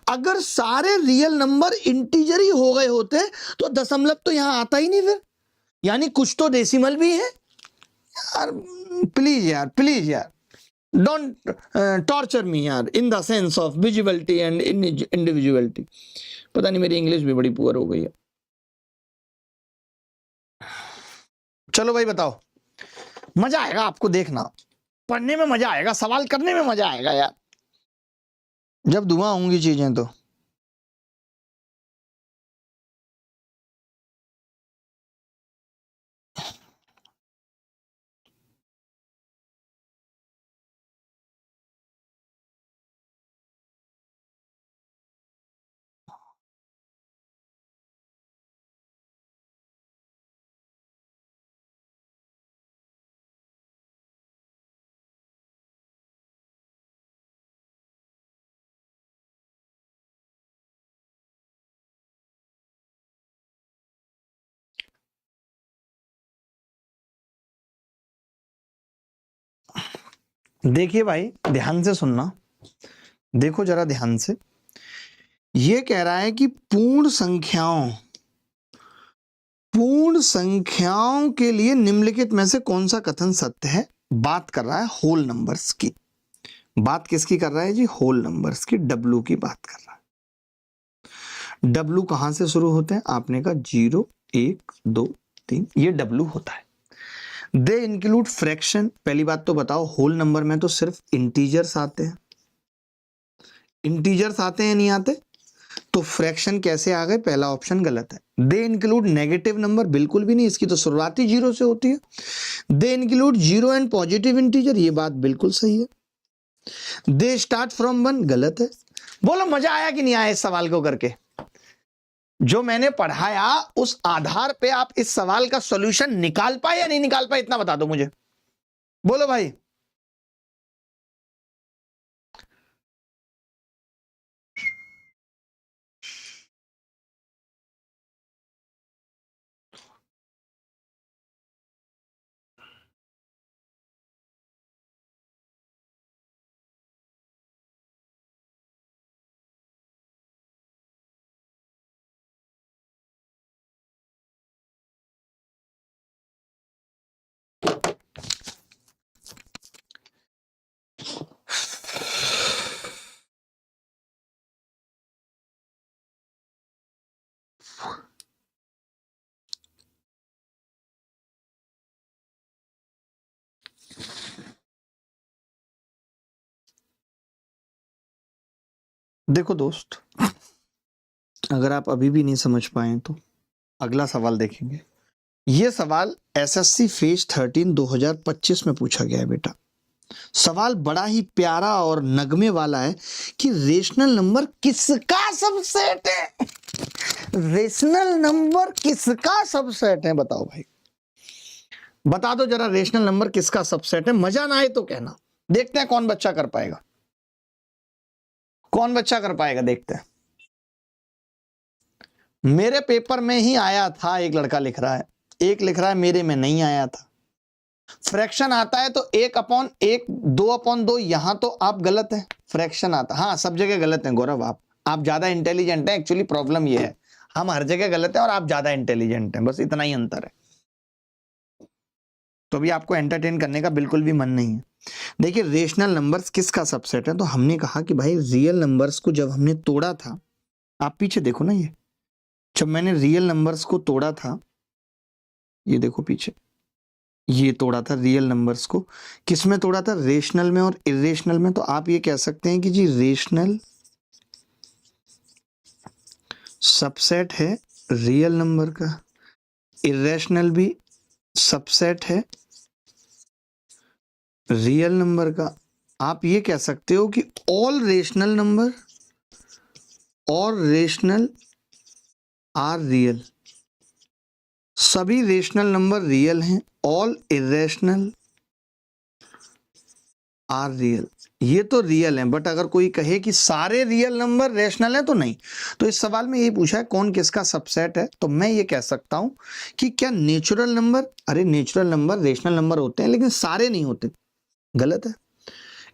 अगर सारे रियल नंबर इंटीजर ही हो गए होते तो दशमलव तो यहां आता ही नहीं फिर, यानी कुछ तो डेसिमल भी है यार। प्लीज यार डोंट टॉर्चर मी यार, in the sense of visibility and individuality. पता नहीं मेरी इंग्लिश भी बड़ी पुअर हो गई है। चलो भाई बताओ, मजा आएगा आपको, देखना पढ़ने में मजा आएगा, सवाल करने में मजा आएगा यार, जब धुआं होंगी चीजें तो। देखिए भाई ध्यान से सुनना, देखो जरा ध्यान से। ये कह रहा है कि पूर्ण संख्याओं के लिए निम्नलिखित में से कौन सा कथन सत्य है। बात कर रहा है होल नंबर्स की। बात किसकी कर रहा है जी? होल नंबर्स की, डब्लू की बात कर रहा है। डब्लू कहां से शुरू होते हैं? आपने कहा 0 1 2 3, ये डब्लू होता है। They include fraction. पहली बात तो बताओ, होल नंबर में तो सिर्फ इंटीजर्स आते हैं। इंटीजर्स आते हैं नहीं आते? तो फ्रैक्शन कैसे आ गए? पहला ऑप्शन गलत है। दे इंक्लूड नेगेटिव नंबर, बिल्कुल भी नहीं, इसकी तो शुरुआती 0 से होती है। They include 0 and positive integer, ये बात बिल्कुल सही है। दे स्टार्ट फ्रॉम 1, गलत है। बोलो मजा आया कि नहीं आया इस सवाल को करके? जो मैंने पढ़ाया उस आधार पे आप इस सवाल का सॉल्यूशन निकाल पाए या नहीं निकाल पाए, इतना बता दो मुझे। बोलो भाई। देखो दोस्त, अगर आप अभी भी नहीं समझ पाए तो अगला सवाल देखेंगे। यह सवाल एसएससी फेज 13 2025 में पूछा गया है बेटा। सवाल बड़ा ही प्यारा और नगमे वाला है कि रेशनल नंबर किसका सबसेट है। रेशनल नंबर किसका सबसेट है? बताओ भाई, बता दो जरा, रेशनल नंबर किसका सबसेट है? मजा ना आए तो कहना। देखते हैं कौन बच्चा कर पाएगा, कौन बच्चा कर पाएगा, देखते हैं। मेरे पेपर में ही आया था, एक लड़का लिख रहा है, एक लिख रहा है मेरे में नहीं आया था। फ्रैक्शन आता है तो 1/1, 2/2, यहां तो आप गलत है। फ्रैक्शन आता, हाँ सब जगह गलत है गौरव। आप ज्यादा इंटेलिजेंट हैं। एक्चुअली प्रॉब्लम ये है, हम हर जगह गलत है और आप ज्यादा इंटेलिजेंट हैं, बस इतना ही अंतर है। तो अभी आपको एंटरटेन करने का बिल्कुल भी मन नहीं है। देखिए, रेशनल नंबर्स किसका सबसेट है? तो हमने कहा कि भाई रियल नंबर्स को जब हमने तोड़ा था, आप पीछे देखो ना, ये जब मैंने रियल नंबर्स को तोड़ा था, ये देखो पीछे, ये तोड़ा था रियल नंबर्स को। किस में तोड़ा था? रेशनल में और इरेशनल में। तो आप ये कह सकते हैं कि जी रेशनल सबसेट है रियल नंबर का, इरेशनल भी सबसेट है रियल नंबर का। आप ये कह सकते हो कि ऑल रेशनल नंबर और रेशनल आर रियल, सभी रेशनल नंबर रियल हैं, ऑल इरेशनल आर रियल। ये तो रियल हैं, बट अगर कोई कहे कि सारे रियल नंबर रेशनल हैं तो नहीं। तो इस सवाल में ये पूछा है कौन किसका सबसेट है, तो मैं ये कह सकता हूं कि क्या नेचुरल नंबर, अरे नेचुरल नंबर रेशनल नंबर होते हैं लेकिन सारे नहीं होते, गलत है।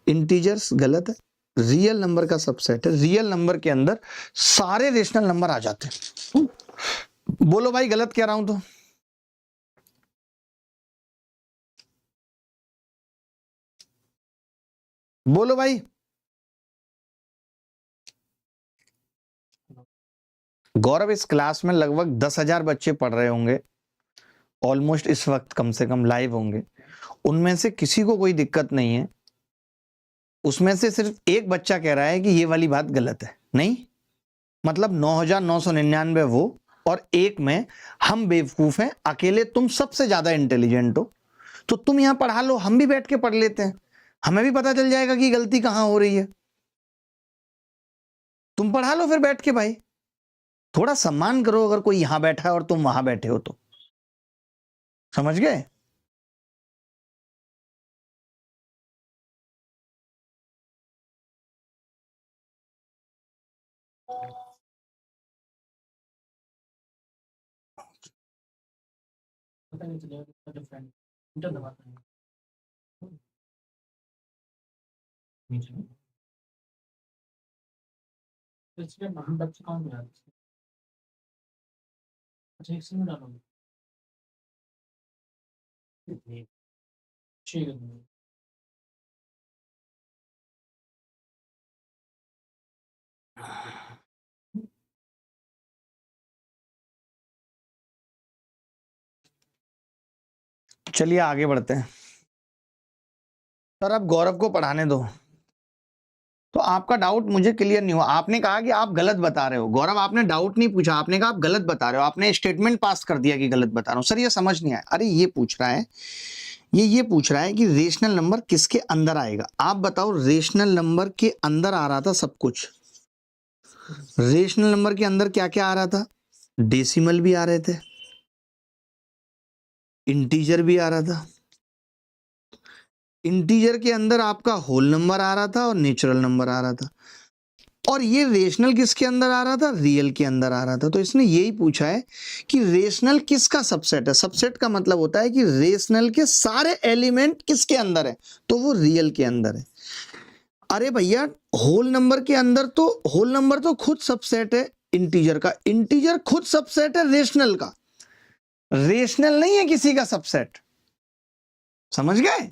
इंटीजर्स, गलत है। रियल नंबर का सबसेट है, रियल नंबर के अंदर सारे रेशनल नंबर आ जाते हैं। बोलो भाई, गलत कह रहा हूं तो? बोलो भाई। गौरव, इस क्लास में लगभग 10,000 बच्चे पढ़ रहे होंगे, ऑलमोस्ट इस वक्त कम से कम लाइव होंगे। उनमें से किसी को कोई दिक्कत नहीं है, उसमें से सिर्फ एक बच्चा कह रहा है कि ये वाली बात गलत है। नहीं मतलब 9,999 वो और एक में हम बेवकूफ हैं, अकेले तुम सबसे ज्यादा इंटेलिजेंट हो। तो तुम यहां पढ़ा लो, हम भी बैठ के पढ़ लेते हैं, हमें भी पता चल जाएगा कि गलती कहां हो रही है। तुम पढ़ा लो फिर बैठ के भाई, थोड़ा सम्मान करो अगर कोई यहां बैठा है और तुम वहां बैठे हो तो। समझ गए? पता नहीं चलेगा। इसमें हम बच्चे कौन बना रहे? अच्छा इसमें डालो। ठीक है। चलिए आगे बढ़ते हैं। सर अब गौरव को पढ़ाने दो। तो आपका डाउट मुझे क्लियर नहीं हुआ। आपने कहा कि आप गलत बता रहे हो। गौरव आपने डाउट नहीं पूछा, आपने कहा आप गलत बता रहे हो। आपने स्टेटमेंट पास कर दिया कि गलत बता रहा हूं। सर ये समझ नहीं आया। अरे ये पूछ रहा है, ये पूछ रहा है कि रेशनल नंबर किसके अंदर आएगा। आप बताओ, रेशनल नंबर के अंदर आ रहा था सब कुछ। रेशनल नंबर के अंदर क्या क्या आ रहा था? डेसिमल भी आ रहे थे, इंटीजर भी आ रहा था। इंटीजर के अंदर आपका होल नंबर आ रहा था और नेचुरल नंबर आ रहा था। और ये रेशनल किसके अंदर आ रहा था? रियल के अंदर आ रहा था। तो इसने यही पूछा है कि रेशनल किसका सबसेट है। सबसेट का मतलब होता है कि रेशनल के सारे एलिमेंट किसके अंदर है, तो वो रियल के अंदर है। अरे भैया होल नंबर के अंदर तो होल नंबर तो खुद सबसेट है इंटीजर का, इंटीजर खुद सबसेट है रेशनल का। रेशनल नहीं है किसी का सबसेट, समझ गए?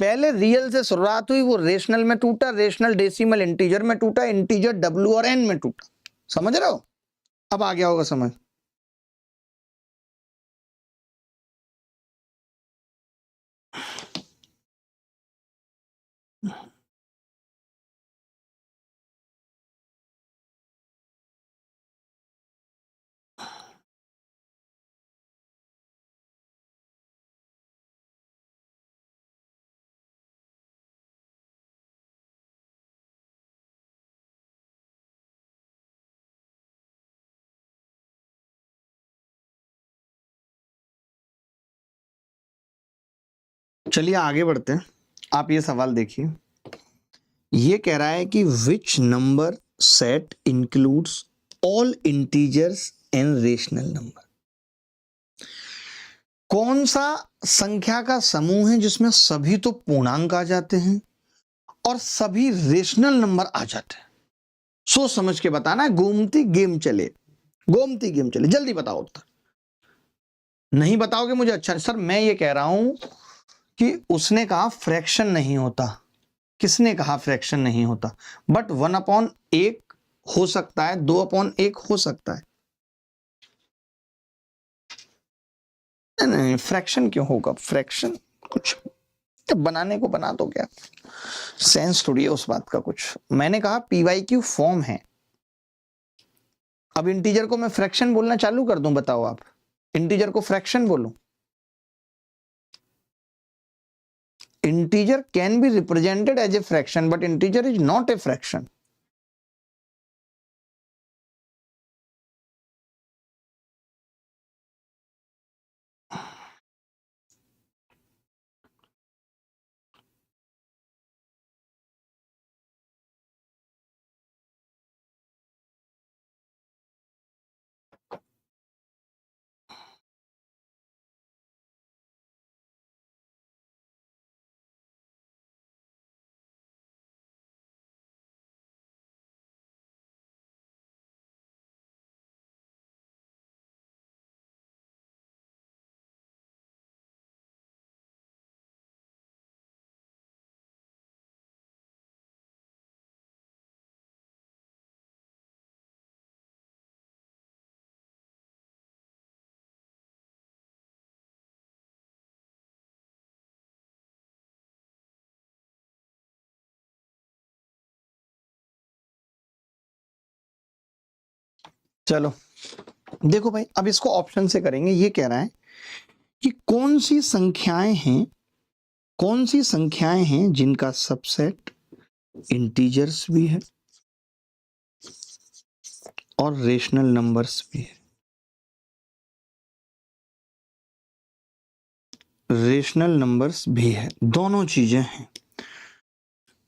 पहले रियल से शुरुआत हुई, वो रेशनल में टूटा, रेशनल डेसिमल इंटीजर में टूटा, इंटीजर डब्ल्यू और एन में टूटा। समझ रहे हो? अब आ गया होगा समझ। चलिए आगे बढ़ते हैं। आप ये सवाल देखिए, ये कह रहा है कि which number set includes all integers and rational number. कौन सा संख्या का समूह है जिसमें सभी तो पूर्णांक आ जाते हैं और सभी रेशनल नंबर आ जाते हैं? सोच समझ के बताना है। गोमती गेम चले, गोमती गेम चले, जल्दी बताओ उत्तर। नहीं बताओगे मुझे अच्छा। सर मैं ये कह रहा हूं कि उसने कहा फ्रैक्शन नहीं होता। किसने कहा फ्रैक्शन नहीं होता? बट 1/1 हो सकता है, 2/1 हो सकता है। नहीं फ्रैक्शन क्यों होगा? फ्रैक्शन कुछ तो बनाने को बना दो, क्या सेंस थोड़ी है उस बात का कुछ। मैंने कहा PYQ फॉर्म है। अब इंटीजर को मैं फ्रैक्शन बोलना चालू कर दूं? बताओ आप, इंटीजर को फ्रैक्शन बोलूं? Integer can be represented as a fraction but integer is not a fraction. चलो देखो भाई, अब इसको ऑप्शन से करेंगे। ये कह रहा है कि कौन सी संख्याएं हैं, कौन सी संख्याएं हैं जिनका सबसेट इंटीजर्स भी है और रेशनल नंबर्स भी है। रेशनल नंबर्स भी है, दोनों चीजें हैं।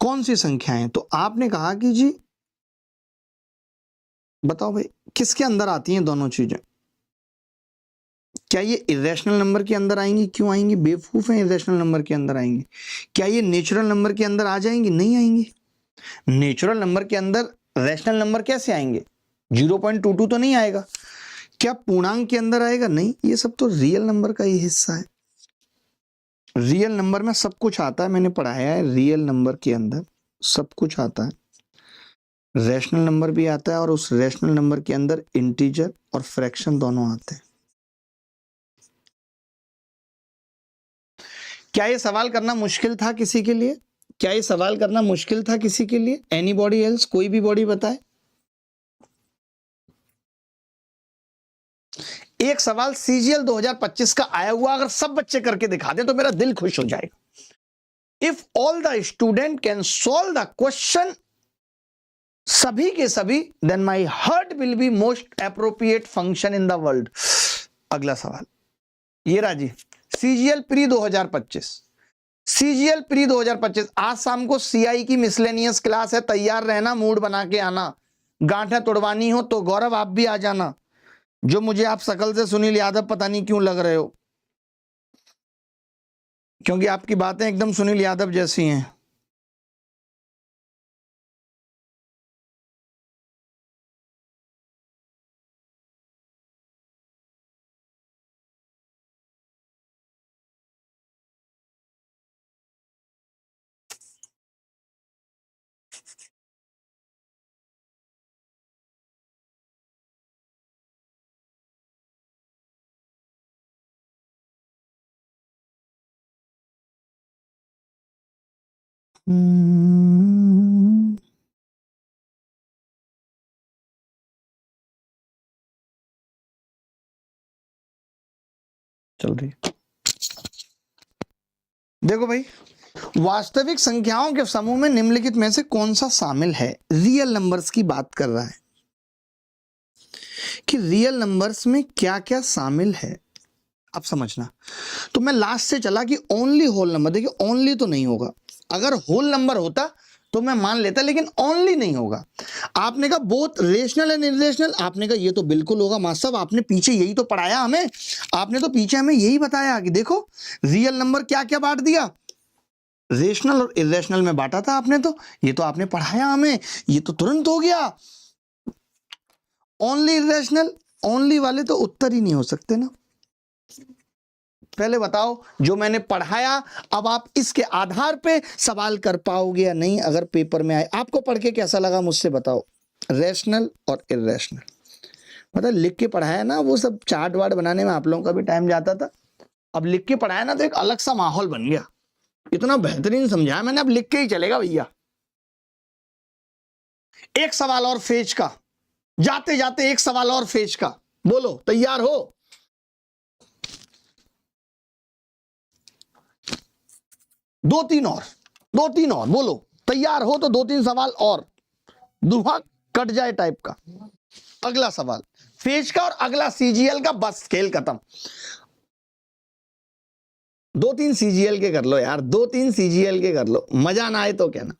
कौन सी संख्याएं? तो आपने कहा कि जी बताओ भाई किसके अंदर आती हैं दोनों चीजें? क्या ये इरेशनल नंबर के अंदर आएंगी? क्यों आएंगी? बेवकूफ हैं, इरेशनल नंबर के अंदर आएंगी। क्या ये नेचुरल नंबर के अंदर आ जाएंगी? नहीं आएंगी। नेचुरल नंबर के अंदर रैशनल नंबर कैसे आएंगे? 0.22 तो नहीं आएगा। क्या पूर्णांक के अंदर आएगा? नहीं, ये सब तो रियल नंबर का ही हिस्सा है। रियल नंबर में सब कुछ आता है, मैंने पढ़ाया है। रियल नंबर के अंदर सब कुछ आता है, रैशनल नंबर भी आता है, और उस रैशनल नंबर के अंदर इंटीजर और फ्रैक्शन दोनों आते हैं। क्या ये सवाल करना मुश्किल था किसी के लिए? क्या ये सवाल करना मुश्किल था किसी के लिए? Anybody else? कोई भी बॉडी बताए। एक सवाल सीजीएल 2025 का आया हुआ अगर सब बच्चे करके दिखा दें तो मेरा दिल खुश हो जाएगा। If all the student can solve the question, सभी के सभी, then my heart will be most appropriate function in the world. अगला सवाल ये राजी, सीजीएल प्री 2025, सीजीएल प्री 2025। आज शाम को सीआई की मिसलेनियस क्लास है, तैयार रहना, मूड बना के आना। गांठें तोड़वानी हो तो गौरव आप भी आ जाना। जो मुझे आप शकल से सुनील यादव पता नहीं क्यों लग रहे हो, क्योंकि आपकी बातें एकदम सुनील यादव जैसी हैं। चल रही है। देखो भाई, वास्तविक संख्याओं के समूह में निम्नलिखित में से कौन सा शामिल है? रियल नंबर्स की बात कर रहा है कि रियल नंबर्स में क्या क्या शामिल है, अब समझना। तो मैं लास्ट से चला कि ओनली होल नंबर। देखिए ओनली तो नहीं होगा, अगर होल नंबर होता तो मैं मान लेता, लेकिन ओनली नहीं होगा। आपने कहा बोथ रेशनल एंड इरेशनल, आपने कहा ये तो बिल्कुल होगा मास्टर साहब, आपने पीछे यही तो पढ़ाया हमें, आपने तो पीछे हमें यही बताया कि देखो रियल नंबर क्या क्या बांट दिया, रेशनल और इरेशनल में बांटा था आपने, तो ये तो आपने पढ़ाया हमें, ये तो तुरंत हो गया। ओनली इरेशनल, ओनली वाले तो उत्तर ही नहीं हो सकते ना। पहले बताओ जो मैंने पढ़ाया, अब आप इसके आधार पे सवाल कर पाओगे या नहीं अगर पेपर में आए। आपको पढ़ के कैसा लगा मुझसे बताओ? रेशनल और इरेशनल मतलब लिख के पढ़ाया ना, वो सब चार्ट वार्ट बनाने में आप लोगों का भी टाइम जाता था। अब लिख के पढ़ाया ना तो एक अलग सा माहौल बन गया। इतना बेहतरीन समझाया मैंने, अब लिख के ही चलेगा भैया। एक सवाल और फेज का, जाते जाते एक सवाल और फेज का, बोलो तैयार हो? दो तीन और बोलो तैयार हो तो 2-3 सवाल और, दुहा कट जाए टाइप का। अगला सवाल फेज का और अगला सीजीएल का, बस खेल खत्म। 2-3 सीजीएल के कर लो यार, 2-3 सीजीएल के कर लो, मजा ना आए तो कहना।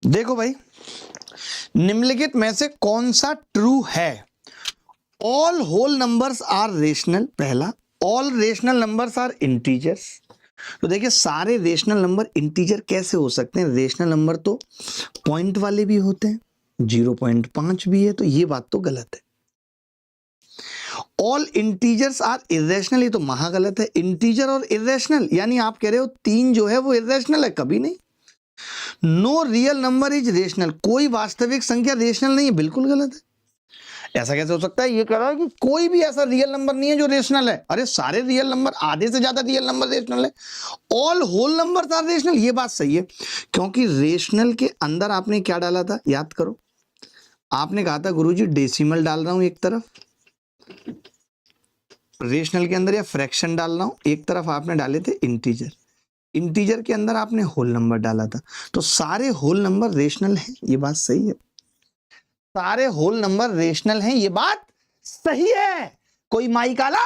देखो भाई, निम्नलिखित में से कौन सा ट्रू है? All whole numbers are rational, पहला। All rational numbers are integers. तो देखिए सारे रेशनल नंबर इंटीजर कैसे हो सकते हैं? रेशनल नंबर तो पॉइंट वाले भी होते हैं, 0.5 भी है, तो ये बात तो गलत है। ऑल इंटीजर्स आर इरेशनल, ये तो महा गलत है। इंटीजर और इरेशनल यानी आप कह रहे हो 3 जो है वो इरेशनल है? कभी नहीं। No real number is rational, कोई वास्तविक संख्या रेशनल नहीं है, बिल्कुल गलत है। ऐसा कैसे हो सकता है? ये कह रहा है कि कोई भी ऐसा रियल नंबर नहीं है जो रेशनल है। अरे सारे रियल नंबर, आधे से ज्यादा रियल नंबर रेशनल है। All whole number are rational, ये बात सही है, क्योंकि रेशनल के अंदर आपने क्या डाला था याद करो? आपने कहा था गुरुजी डेसिमल डाल रहा हूं एक तरफ, रेशनल के अंदर, या फ्रैक्शन डाल रहा हूं एक तरफ, आपने डाले थे इंटीजर। इंटीजर के अंदर आपने होल नंबर डाला था, तो सारे होल नंबर रेशनल हैं, ये बात सही है। सारे होल नंबर रेशनल हैं, ये बात सही है, कोई माई काला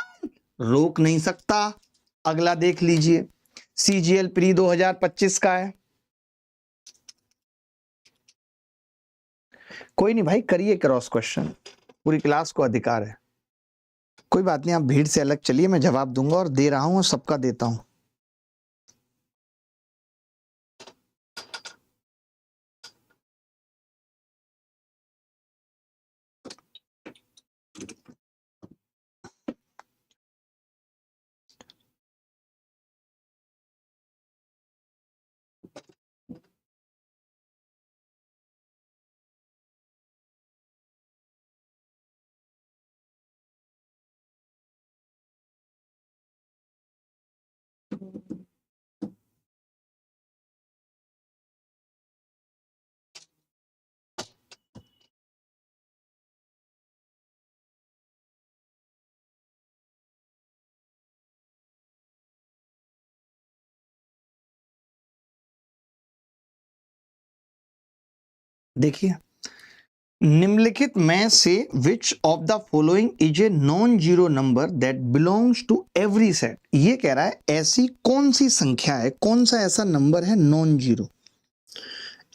रोक नहीं सकता। अगला देख लीजिए, सीजीएल प्री 2025 का है। कोई नहीं भाई, करिए क्रॉस क्वेश्चन, पूरी क्लास को अधिकार है, कोई बात नहीं, आप भीड़ से अलग चलिए, मैं जवाब दूंगा और दे रहा हूं और सबका देता हूं। देखिए, निम्नलिखित में से which of the following is a non zero number that belongs to every set. ये कह रहा है ऐसी कौन सी संख्या है, कौन सा ऐसा नंबर है नॉन जीरो,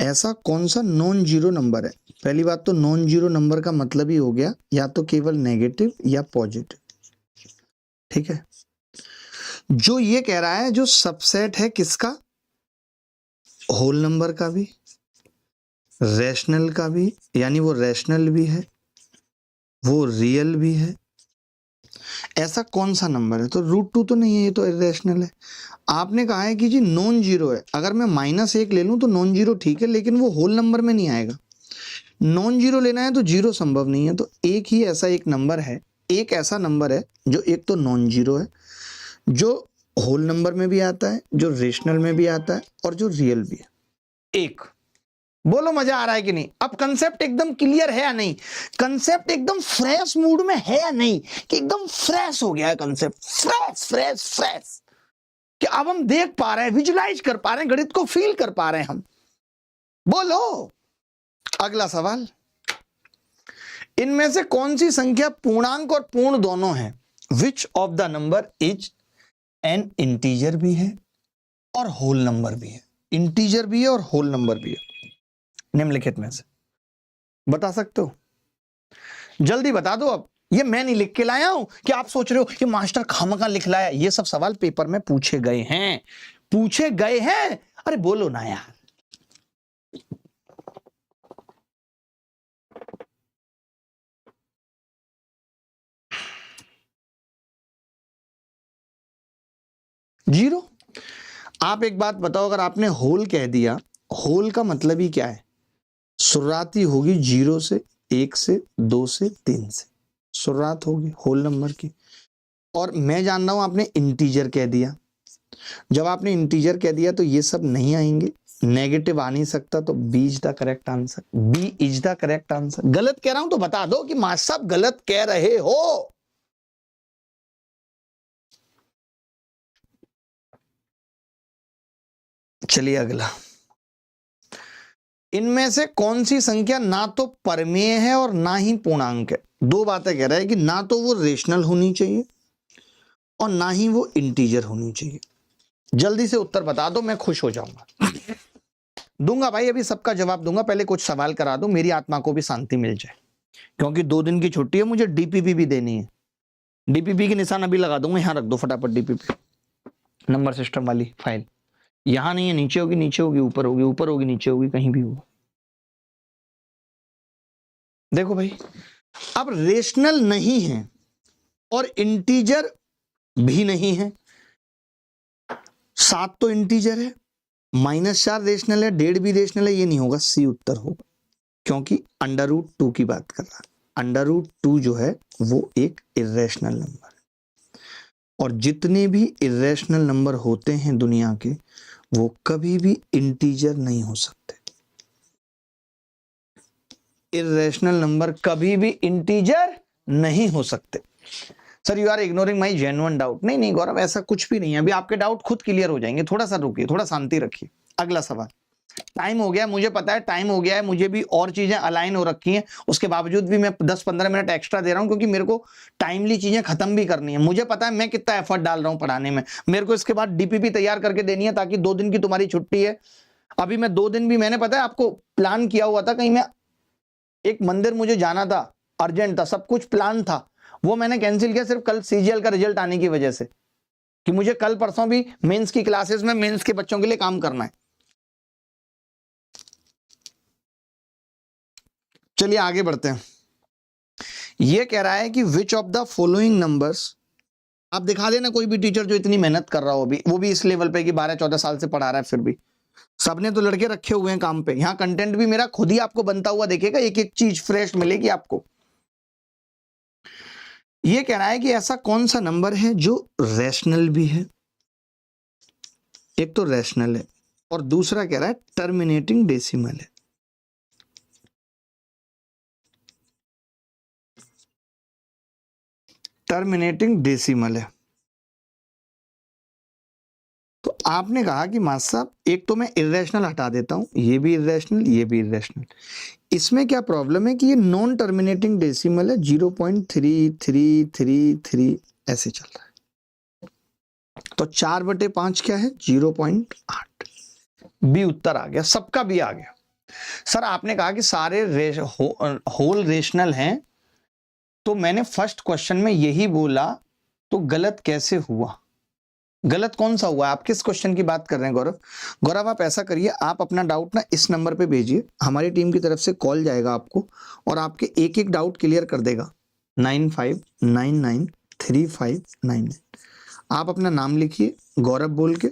ऐसा कौन सा नॉन जीरो नंबर है। पहली बात तो नॉन जीरो नंबर का मतलब ही हो गया या तो केवल नेगेटिव या पॉजिटिव, ठीक है। जो ये कह रहा है जो सबसेट है किसका, होल नंबर का भी, रैशनल का भी, यानी वो रैशनल भी है, वो रियल भी है, ऐसा कौन सा नंबर है। तो √2 तो नहीं है, ये तो इरेशनल है। आपने कहा है कि जी नॉन जीरो है, अगर मैं -1 ले लूं तो नॉन जीरो ठीक है, लेकिन वो होल नंबर में नहीं आएगा। नॉन जीरो लेना है तो जीरो संभव नहीं है, तो एक ही ऐसा एक नंबर है, एक ऐसा नंबर है जो एक तो नॉन जीरो है, जो होल नंबर में भी आता है, जो रेशनल में भी आता है और जो रियल भी है। एक, बोलो मजा आ रहा है कि नहीं। अब कंसेप्ट एकदम क्लियर है या नहीं, कंसेप्ट एकदम फ्रेश मूड में है या नहीं, कि एकदम फ्रेश हो गया है कंसेप्ट, फ्रेश फ्रेश फ्रेश, कि अब हम देख पा रहे हैं, विजुलाइज कर पा रहे हैं, गणित को फील कर पा रहे हैं हम। बोलो अगला सवाल, इनमें से कौन सी संख्या पूर्णांक और पूर्ण दोनों है। विच of the number is an integer भी है और होल नंबर भी है, इंटीजर भी है और होल नंबर भी है। निम्नलिखित में से बता सकते हो, जल्दी बता दो। अब ये मैं नहीं लिख के लाया हूं कि आप सोच रहे हो कि मास्टर खामखा लिख लाया, ये सब सवाल पेपर में पूछे गए हैं, पूछे गए हैं। अरे बोलो ना यार, जीरो। आप एक बात बताओ, अगर आपने होल कह दिया, होल का मतलब ही क्या है, शुरुआती होगी 0 से, 1 से, 2 से, 3 से शुरुआत होगी होल नंबर की। और मैं जान रहा हूं आपने इंटीजर कह दिया, जब आपने इंटीजर कह दिया तो ये सब नहीं आएंगे, नेगेटिव आ नहीं सकता, तो B is the correct answer, B is the correct answer. गलत कह रहा हूं तो बता दो कि मास्टर साहब गलत कह रहे हो। चलिए अगला, इनमें से कौन सी संख्या ना तो परमेय है और ना ही पूर्णांक है। दो बातें कह रहा है कि ना तो वो रेशनल होनी चाहिए और ना ही वो इंटीजर होनी चाहिए। जल्दी से उत्तर बता दो, मैं खुश हो जाऊंगा। दूंगा भाई, अभी सबका जवाब दूंगा, पहले कुछ सवाल करा दो, मेरी आत्मा को भी शांति मिल जाए, क्योंकि 2 दिन की छुट्टी है, मुझे डीपीपी भी देनी है। डीपीपी के निशान अभी लगा दूंगा, यहां रख दो फटाफट डीपीपी, नंबर सिस्टम वाली फाइल। यहां नहीं है, नीचे होगी, नीचे होगी, ऊपर होगी, ऊपर होगी, नीचे होगी, कहीं भी होगी। देखो भाई, अब रेशनल नहीं है और इंटीजर भी नहीं है। 7 तो इंटीजर है, -4 रेशनल है, 1.5 भी रेशनल है, ये नहीं होगा, सी उत्तर होगा, क्योंकि √2 की बात कर रहा है। √2 जो है वो एक इरेशनल नंबर है, और जितने भी इरेशनल नंबर होते हैं दुनिया के, वो कभी भी इंटीजर नहीं हो सकते। इरेशनल नंबर कभी भी इंटीजर नहीं हो सकते। Sir you are ignoring my genuine doubt. नहीं नहीं गौरव, ऐसा कुछ भी नहीं है, अभी आपके डाउट खुद क्लियर हो जाएंगे, थोड़ा सा रुकिए, थोड़ा शांति रखिए। अगला सवाल। टाइम हो गया, मुझे पता है टाइम हो गया है, मुझे भी और चीजें अलाइन हो रखी हैं, उसके बावजूद भी मैं 10-15 मिनट एक्स्ट्रा दे रहा हूं, क्योंकि मेरे को टाइमली चीजें खत्म भी करनी है। मुझे पता है मैं कितना एफर्ट डाल रहा हूं पढ़ाने में, मेरे को इसके बाद डीपीपी तैयार करके देनी है, ताकि 2 दिन की तुम्हारी छुट्टी है। अभी मैं 2 दिन भी, मैंने पता है आपको प्लान किया हुआ था, कहीं मैं एक मंदिर मुझे जाना था, अर्जेंट था, सब कुछ प्लान था, वो मैंने कैंसिल किया सिर्फ कल सीजीएल का रिजल्ट आने की वजह से, कि मुझे कल परसों भी मेंस की क्लासेस में मेंस के बच्चों के लिए काम करना है। चलिए आगे बढ़ते हैं। ये कह रहा है कि विच ऑफ द फॉलोइंग नंबर्स, आप दिखा देना कोई भी टीचर जो इतनी मेहनत कर रहा हो, अभी वो भी इस लेवल पे कि 12-14 साल से पढ़ा रहा है, फिर भी सबने तो लड़के रखे हुए हैं काम पे। यहां कंटेंट भी मेरा खुद ही आपको बनता हुआ देखेगा, एक एक चीज फ्रेश मिलेगी आपको। ये कह रहा है कि ऐसा कौन सा नंबर है जो रैशनल भी है, एक तो रैशनल है और दूसरा कह रहा है टर्मिनेटिंग डेसिमल है। टर्मिनेटिंग डेसिमल है। तो आपने कहा कि मास्टर साहब एक तो मैं इर्रेशनल हटा देता हूं, ये भी इर्रेशनल, ये भी इर्रेशनल। इसमें क्या प्रॉब्लम है कि ये नॉन टर्मिनेटिंग डेसिमल है, 0.3333 ऐसे चल रहा है। तो 4/5 क्या है, 0.8। बी उत्तर आ गया, सबका बी आ गया। सर आपने कहा कि सारे होल रेशनल हैं, तो मैंने फर्स्ट क्वेश्चन में यही बोला, तो गलत कैसे हुआ? गलत कौन सा हुआ? आप किस क्वेश्चन की बात कर रहे हैं गौरव? गौरव आप ऐसा करिए, आप अपना डाउट ना इस नंबर पे भेजिए, हमारी टीम की तरफ से कॉल जाएगा आपको और आपके एक एक डाउट क्लियर कर देगा। 95993599। आप अपना नाम लिखिए गौरव बोल के,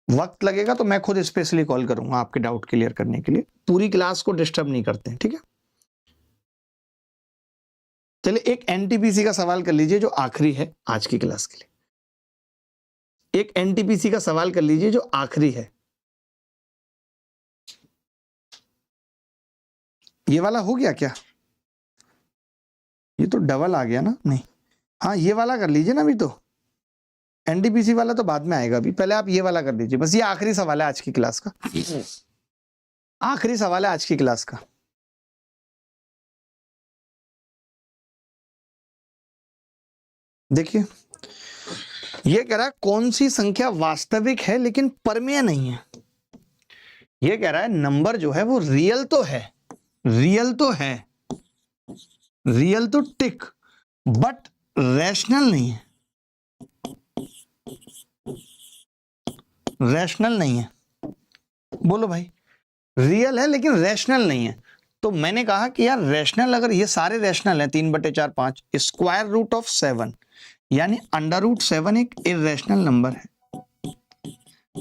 वक्त लगेगा तो मैं खुद स्पेशली कॉल करूंगा आपके डाउट क्लियर करने के लिए। पूरी क्लास को डिस्टर्ब नहीं करते हैं, ठीक है? चलिए एक एनटीपीसी का सवाल कर लीजिए जो आखिरी है आज की क्लास के लिए। एक एनटीपीसी का सवाल कर लीजिए जो आखिरी है। ये वाला हो गया क्या? ये तो डबल आ गया ना? नहीं, हाँ ये वाला कर लीजिए ना। अभी तो एनटीपीसी वाला तो बाद में आएगा, अभी पहले आप ये वाला कर लीजिए बस। ये आखिरी सवाल है आज की क्लास का, आखिरी सवाल है आज की क्लास का। देखिए ये कह रहा है कौन सी संख्या वास्तविक है लेकिन परमेय नहीं है। ये कह रहा है नंबर जो है वो रियल तो है, रियल तो है, रियल तो टिक, बट रैशनल नहीं है, रैशनल नहीं है। बोलो भाई, रियल है लेकिन रैशनल नहीं है। तो मैंने कहा कि यार रैशनल, अगर ये सारे रैशनल हैं 3/4 5, स्क्वायर रूट ऑफ 7 यानी √7 एक इर्रेशनल नंबर है।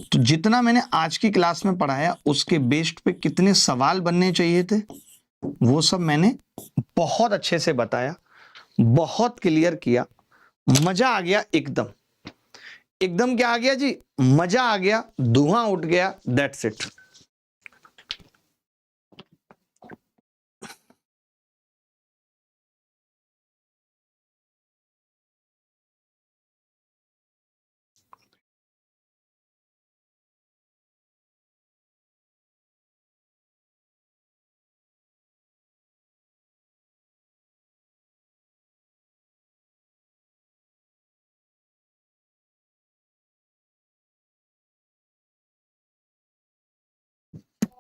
तो जितना मैंने आज की क्लास में पढ़ाया उसके बेस्ड पे कितने सवाल बनने चाहिए थे वो सब मैंने बहुत अच्छे से बताया, बहुत क्लियर किया। मजा आ गया एकदम, एकदम क्या आ गया जी, मजा आ गया, धुआं उठ गया, दैट्स इट।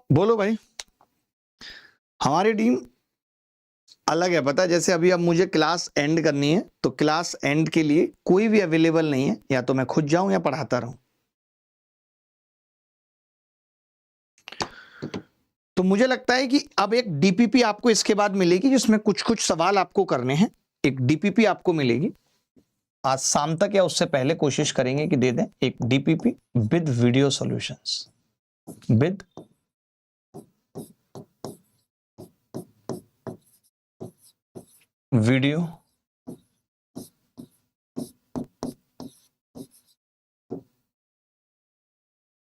बोलो भाई, हमारी टीम अलग है पता है। जैसे अभी अब मुझे क्लास एंड करनी है तो क्लास एंड के लिए कोई भी अवेलेबल नहीं है, या तो मैं खुद जाऊं या पढ़ाता रहूं। तो मुझे लगता है कि अब एक डीपीपी आपको इसके बाद मिलेगी जिसमें कुछ कुछ सवाल आपको करने हैं। एक डीपीपी आपको मिलेगी आज शाम तक या उससे पहले कोशिश करेंगे कि दे दें एक DPP with video solutions, with video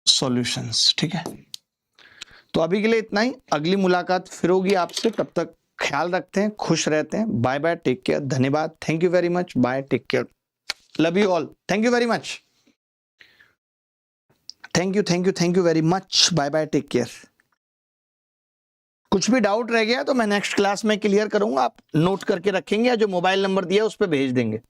solutions. ठीक है, तो अभी के लिए इतना ही, अगली मुलाकात फिर होगी आपसे, तब तक ख्याल रखते हैं, खुश रहते हैं। बाय बाय, टेक केयर, धन्यवाद, thank you very much, bye, take care, love you all, thank you very much, thank you very much, bye bye, take care. कुछ भी डाउट रह गया तो मैं नेक्स्ट क्लास में क्लियर करूंगा, आप नोट करके रखेंगे या जो मोबाइल नंबर दिया उस पर भेज देंगे।